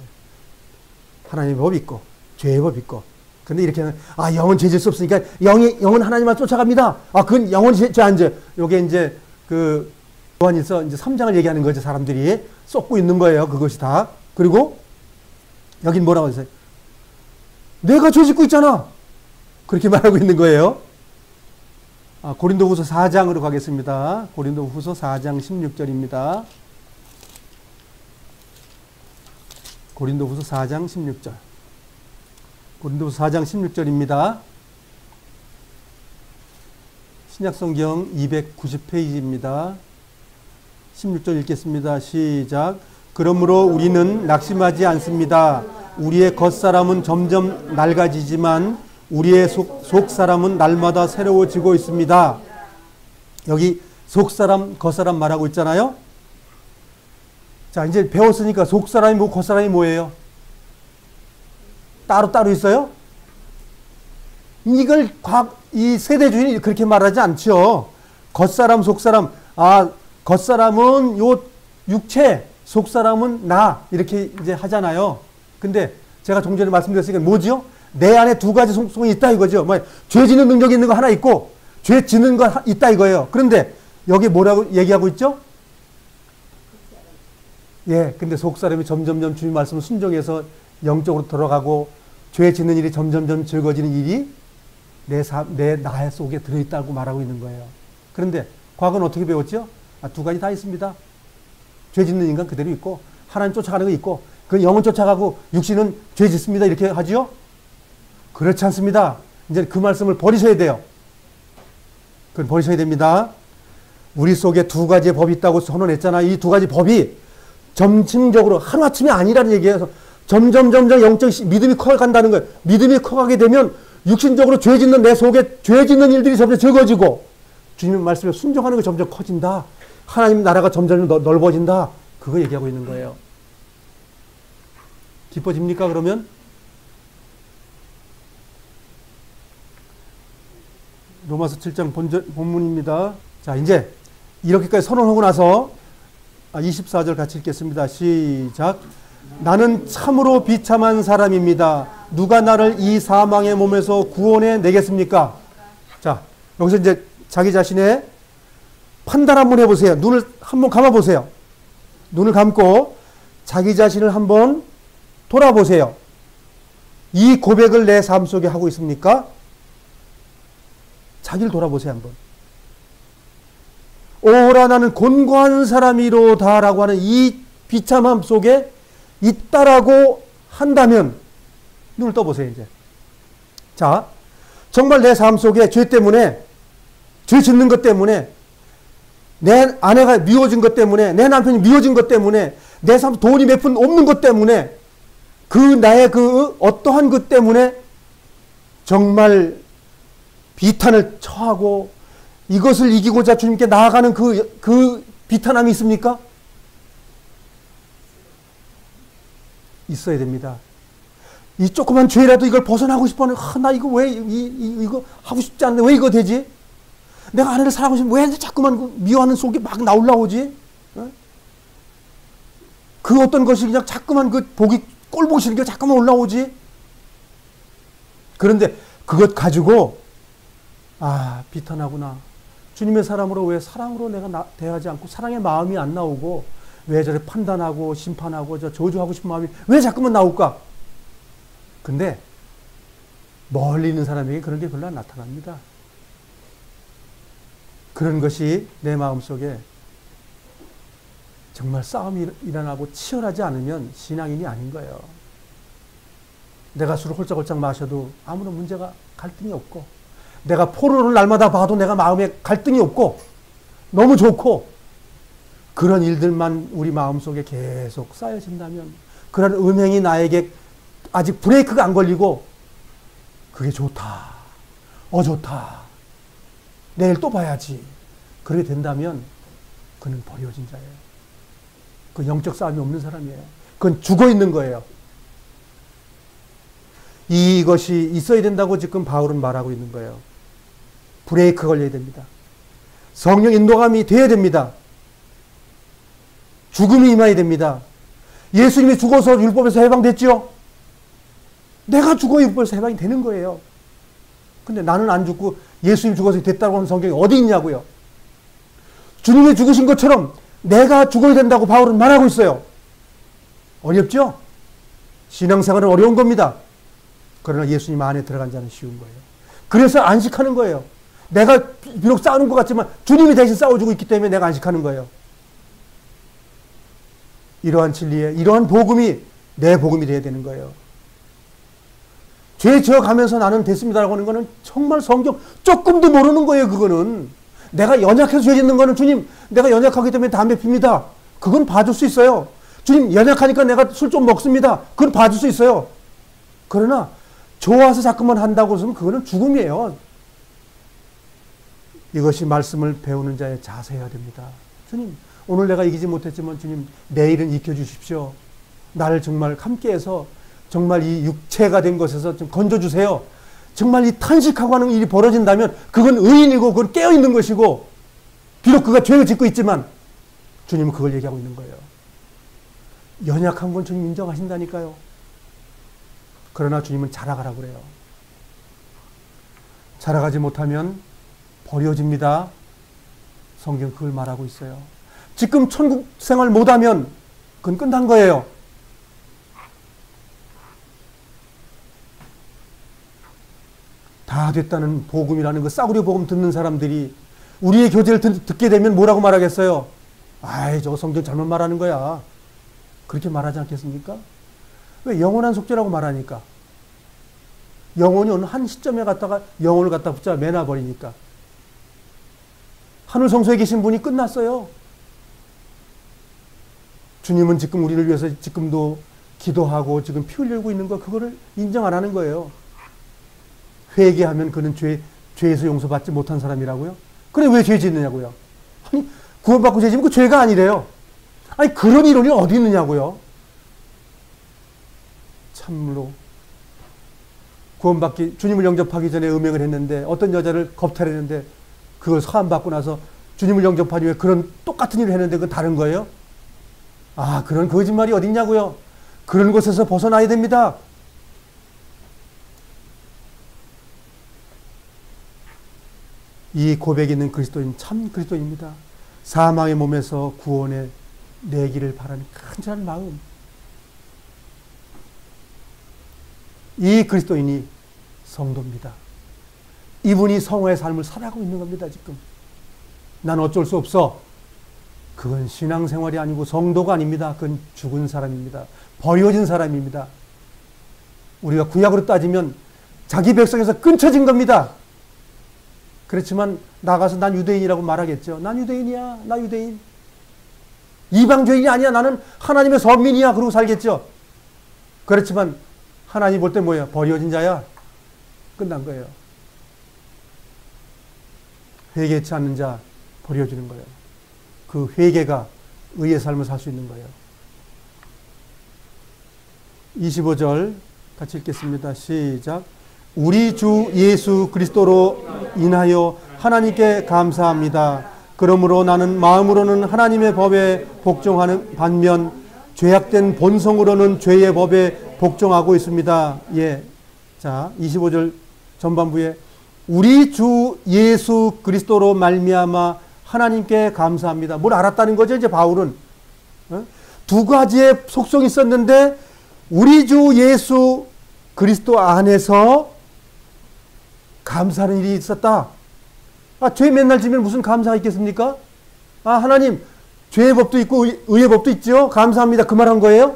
하나님의 법이 있고 죄의 법이 있고 근데 이렇게 하면, 영은 죄질 수 없으니까 영은 하나님만 쫓아갑니다. 그건 영원히 죄 안 져. 요게 이제 요한일서 이제 3장을 얘기하는 거죠. 사람들이 쏟고 있는 거예요. 그것이 다. 그리고 여긴 뭐라고 하세요? 내가 죄 짓고 있잖아. 그렇게 말하고 있는 거예요. 고린도후서 4장으로 가겠습니다. 고린도후서 4장 16절입니다. 고린도후서 4장 16절. 고린도후서 4장 16절입니다. 신약성경 290페이지입니다. 16절 읽겠습니다. 시작. 그러므로 우리는 낙심하지 않습니다. 우리의 겉사람은 점점 낡아지지만 우리의 속사람은 날마다 새로워지고 있습니다. 여기 속사람, 겉사람 말하고 있잖아요. 자, 이제 배웠으니까 속사람이 뭐고 겉사람이 뭐예요? 따로 있어요? 이걸 이 세대 주인이 그렇게 말하지 않죠. 겉사람, 속사람. 겉사람은 요 육체, 속사람은 나. 이렇게 이제 하잖아요. 근데 제가 좀 전에 말씀드렸으니까 뭐지요? 내 안에 두 가지 속성이 있다 이거죠. 죄 짓는 능력이 있는 거 하나 있고, 죄 짓는 거 있다 이거예요. 그런데 여기 뭐라고 얘기하고 있죠? 예, 근데 속사람이 점점점 주님 말씀을 순종해서 영적으로 들어가고 죄 짓는 일이 점점점 적어지는 일이 내 나 속에 들어있다고 말하고 있는 거예요. 그런데 과거는 어떻게 배웠죠? 두 가지 다 있습니다. 죄 짓는 인간 그대로 있고 하나님 쫓아가는 거 있고 그 영은 쫓아가고 육신은 죄 짓습니다. 이렇게 하죠? 그렇지 않습니다. 이제 그 말씀을 버리셔야 돼요. 그건 버리셔야 됩니다. 우리 속에 두 가지의 법이 있다고 선언했잖아. 이 두 가지 법이 점층적으로 하루아침이 아니라는 얘기예요. 점점 영적 믿음이 커간다는 거예요. 믿음이 커가게 되면 육신적으로 죄 짓는 내 속에 죄 짓는 일들이 점점 적어지고 주님 말씀에 순종하는 게 점점 커진다. 하나님 나라가 점점 넓어진다. 그거 얘기하고 있는 거예요. 기뻐집니까 그러면? 로마서 7장 본문입니다. 자, 이제 이렇게까지 선언하고 나서 24절 같이 읽겠습니다. 시작. 나는 참으로 비참한 사람입니다. 누가 나를 이 사망의 몸에서 구원해 내겠습니까? 자, 여기서 이제 자기 자신의 판단 한번 해보세요. 눈을 한번 감아보세요. 눈을 감고 자기 자신을 한번 돌아보세요. 이 고백을 내 삶 속에 하고 있습니까? 자기를 돌아보세요 한번. 오라 나는 곤고한 사람이로다 라고 하는 이 비참함 속에 있다라고 한다면 눈을 떠보세요 이제. 자, 정말 내 삶 속에 죄 때문에, 죄 짓는 것 때문에, 내 아내가 미워진 것 때문에, 내 남편이 미워진 것 때문에, 내 삶 돈이 몇 푼 없는 것 때문에, 나의 어떠한 것 때문에 정말 비탄을 처하고 이것을 이기고자 주님께 나아가는 그 비탄함이 있습니까? 있어야 됩니다. 이 조그만 죄라도 이걸 벗어나고 싶어 하는, 나 이거 왜, 이거 하고 싶지 않는데 왜 이거 되지? 내가 아내를 사랑하고 싶으면 왜 자꾸만 미워하는 속이 막 나올라오지? 그 어떤 것이 그냥 자꾸만 꼴 보기 싫은 게 자꾸만 올라오지? 그런데 그것 가지고, 비탄하구나. 주님의 사람으로 왜 사랑으로 내가 대하지 않고 사랑의 마음이 안 나오고 왜 저래 판단하고 심판하고 저주하고 싶은 마음이 왜 자꾸만 나올까? 근데 멀리 있는 사람에게 그런 게 별로 안 나타납니다. 그런 것이 내 마음속에 정말 싸움이 일어나고 치열하지 않으면 신앙인이 아닌 거예요. 내가 술을 홀짝홀짝 마셔도 아무런 문제가 갈등이 없고, 내가 포로를 날마다 봐도 내가 마음에 갈등이 없고 너무 좋고, 그런 일들만 우리 마음속에 계속 쌓여진다면, 그런 음행이 나에게 아직 브레이크가 안 걸리고 그게 좋다, 좋다, 내일 또 봐야지, 그렇게 된다면 그는 버려진 자예요. 그 영적 싸움이 없는 사람이에요. 그건 죽어 있는 거예요. 이것이 있어야 된다고 지금 바울은 말하고 있는 거예요. 브레이크 걸려야 됩니다. 성령 인도감이 돼야 됩니다. 죽음이 임해야 됩니다. 예수님이 죽어서 율법에서 해방됐죠? 내가 죽어 육벌에서 해방이 되는 거예요. 근데 나는 안 죽고 예수님 죽어서 됐다고 하는 성경이 어디 있냐고요. 주님이 죽으신 것처럼 내가 죽어야 된다고 바울은 말하고 있어요. 어렵죠? 신앙생활은 어려운 겁니다. 그러나 예수님 안에 들어간 자는 쉬운 거예요. 그래서 안식하는 거예요. 내가 비록 싸우는 것 같지만 주님이 대신 싸워주고 있기 때문에 내가 안식하는 거예요. 이러한 진리에 이러한 복음이 내 복음이 되어야 되는 거예요. 죄 지어가면서 나는 됐습니다라고 하는 거는 정말 성경 조금도 모르는 거예요. 그거는 내가 연약해서 죄 짓는 거는 주님 내가 연약하기 때문에 담배 핍니다. 그건 봐줄 수 있어요. 주님 연약하니까 내가 술 좀 먹습니다. 그건 봐줄 수 있어요. 그러나 좋아서 자꾸만 한다고 해서 그거는 죽음이에요. 이것이 말씀을 배우는 자의 자세여야 됩니다. 주님 오늘 내가 이기지 못했지만 주님 내일은 익혀주십시오. 나를 정말 함께해서 정말 이 육체가 된 것에서 좀 건져주세요. 정말 이 탄식하고 하는 일이 벌어진다면 그건 의인이고 그건 깨어있는 것이고 비록 그가 죄를 짓고 있지만 주님은 그걸 얘기하고 있는 거예요. 연약한 건 주님 인정하신다니까요. 그러나 주님은 자라가라고 그래요. 자라가지 못하면 버려집니다. 성경 그걸 말하고 있어요. 지금 천국 생활 못하면 그건 끝난 거예요. 다 됐다는 복음이라는 그 싸구려 복음 듣는 사람들이 우리의 교제를 듣게 되면 뭐라고 말하겠어요? 아이 저거 성경 잘못 말하는 거야. 그렇게 말하지 않겠습니까? 왜? 영원한 속죄라고 말하니까. 영혼이 어느 한 시점에 갔다가 영혼을 갖다 붙잡아 매놔버리니까. 하늘 성소에 계신 분이 끝났어요. 주님은 지금 우리를 위해서 지금도 기도하고 지금 피 흘리고 있는 거 그거를 인정 안 하는 거예요. 회개하면 그는 죄에서 용서받지 못한 사람이라고요? 그래 왜 죄 짓느냐고요? 아니 구원받고 죄 지면 그 죄가 아니래요. 아니 그런 이론이 어디 있느냐고요? 참으로 구원받기 주님을 영접하기 전에 음행을 했는데 어떤 여자를 겁탈했는데 그걸 사함받고 나서 주님을 영접하기 위해 그런 똑같은 일을 했는데 그건 다른 거예요? 아 그런 거짓말이 어디 있냐고요? 그런 곳에서 벗어나야 됩니다. 이 고백이 있는 그리스도인 참 그리스도입니다. 사망의 몸에서 구원에 내기를 바라는 간절한 마음. 이 그리스도인이 성도입니다. 이분이 성화의 삶을 살아가고 있는 겁니다. 지금. 난 어쩔 수 없어. 그건 신앙생활이 아니고 성도가 아닙니다. 그건 죽은 사람입니다. 버려진 사람입니다. 우리가 구약으로 따지면 자기 백성에서 끊쳐진 겁니다. 그렇지만 나가서 난 유대인이라고 말하겠죠. 난 유대인이야. 나 유대인. 이방주의인이 아니야. 나는 하나님의 선민이야. 그러고 살겠죠. 그렇지만 하나님 볼 때 뭐야? 버려진 자야. 끝난 거예요. 회개치 않는 자 버려지는 거예요. 그 회개가 의의 삶을 살 수 있는 거예요. 25절 같이 읽겠습니다. 시작. 우리 주 예수 그리스도로 인하여 하나님께 감사합니다. 그러므로 나는 마음으로는 하나님의 법에 복종하는 반면 죄악된 본성으로는 죄의 법에 복종하고 있습니다. 예. 자, 25절 전반부에 우리 주 예수 그리스도로 말미암아 하나님께 감사합니다. 뭘 알았다는 거죠, 이제 바울은. 두 가지의 속성이 있었는데 우리 주 예수 그리스도 안에서 감사하는 일이 있었다. 아, 죄 맨날 지면 무슨 감사가 있겠습니까? 아, 하나님, 죄의 법도 있고 의의 법도 있죠? 감사합니다. 그 말 한 거예요?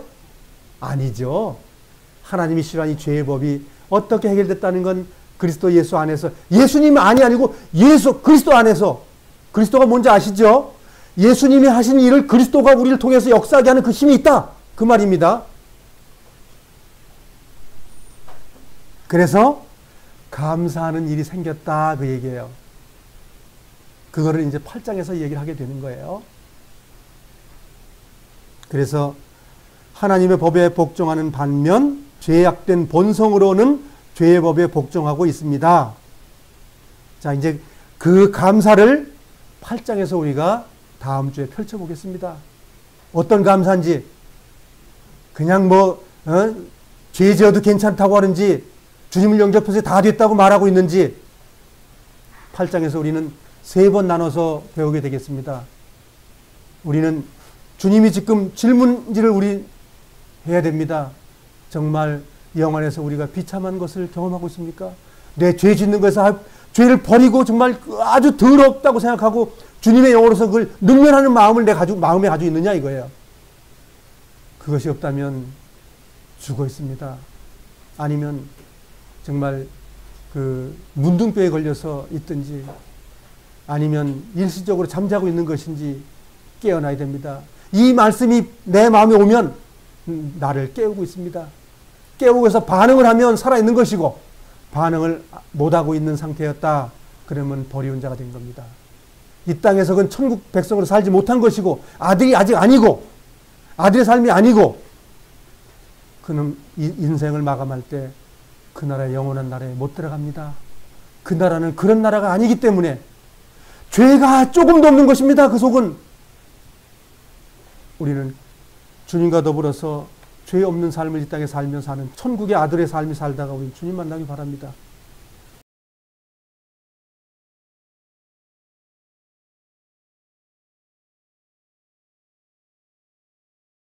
아니죠. 하나님이 싫어하는 이 죄의 법이 어떻게 해결됐다는 건 그리스도 예수 안에서, 예수님이 아니고 예수, 그리스도 안에서. 그리스도가 뭔지 아시죠? 예수님이 하신 일을 그리스도가 우리를 통해서 역사하게 하는 그 힘이 있다. 그 말입니다. 그래서 감사하는 일이 생겼다. 그 얘기예요. 그거를 이제 8장에서 얘기를 하게 되는 거예요. 그래서 하나님의 법에 복종하는 반면 죄악된 본성으로는 죄의 법에 복종하고 있습니다. 자, 이제 그 감사를 8장에서 우리가 다음 주에 펼쳐보겠습니다. 어떤 감사인지 그냥 죄 지어도 괜찮다고 하는지 주님을 영접해서 다 됐다고 말하고 있는지 8장에서 우리는 3번 나눠서 배우게 되겠습니다. 우리는 주님이 지금 질문지를 우리 해야 됩니다. 정말 영 안에서 우리가 비참한 것을 경험하고 있습니까? 내 죄 짓는 것에서 죄를 버리고 정말 아주 더럽다고 생각하고 주님의 영으로서 그걸 능멸하는 마음을 마음에 가지고 있느냐 이거예요. 그것이 없다면 죽어 있습니다. 아니면 정말 그 문둥병에 걸려서 있든지 아니면 일시적으로 잠자고 있는 것인지 깨어나야 됩니다. 이 말씀이 내 마음에 오면 나를 깨우고 있습니다. 깨우고 해서 반응을 하면 살아있는 것이고 반응을 못하고 있는 상태였다. 그러면 버리운 자가 된 겁니다. 이 땅에서 그건 천국 백성으로 살지 못한 것이고 아들이 아직 아니고 아들의 삶이 아니고 그는 인생을 마감할 때 그 나라의 영원한 나라에 못 들어갑니다. 그 나라는 그런 나라가 아니기 때문에 죄가 조금도 없는 것입니다. 그 속은. 우리는 주님과 더불어서 죄 없는 삶을 이 땅에 살며 사는 천국의 아들의 삶이 살다가 우리 주님 만나기 바랍니다.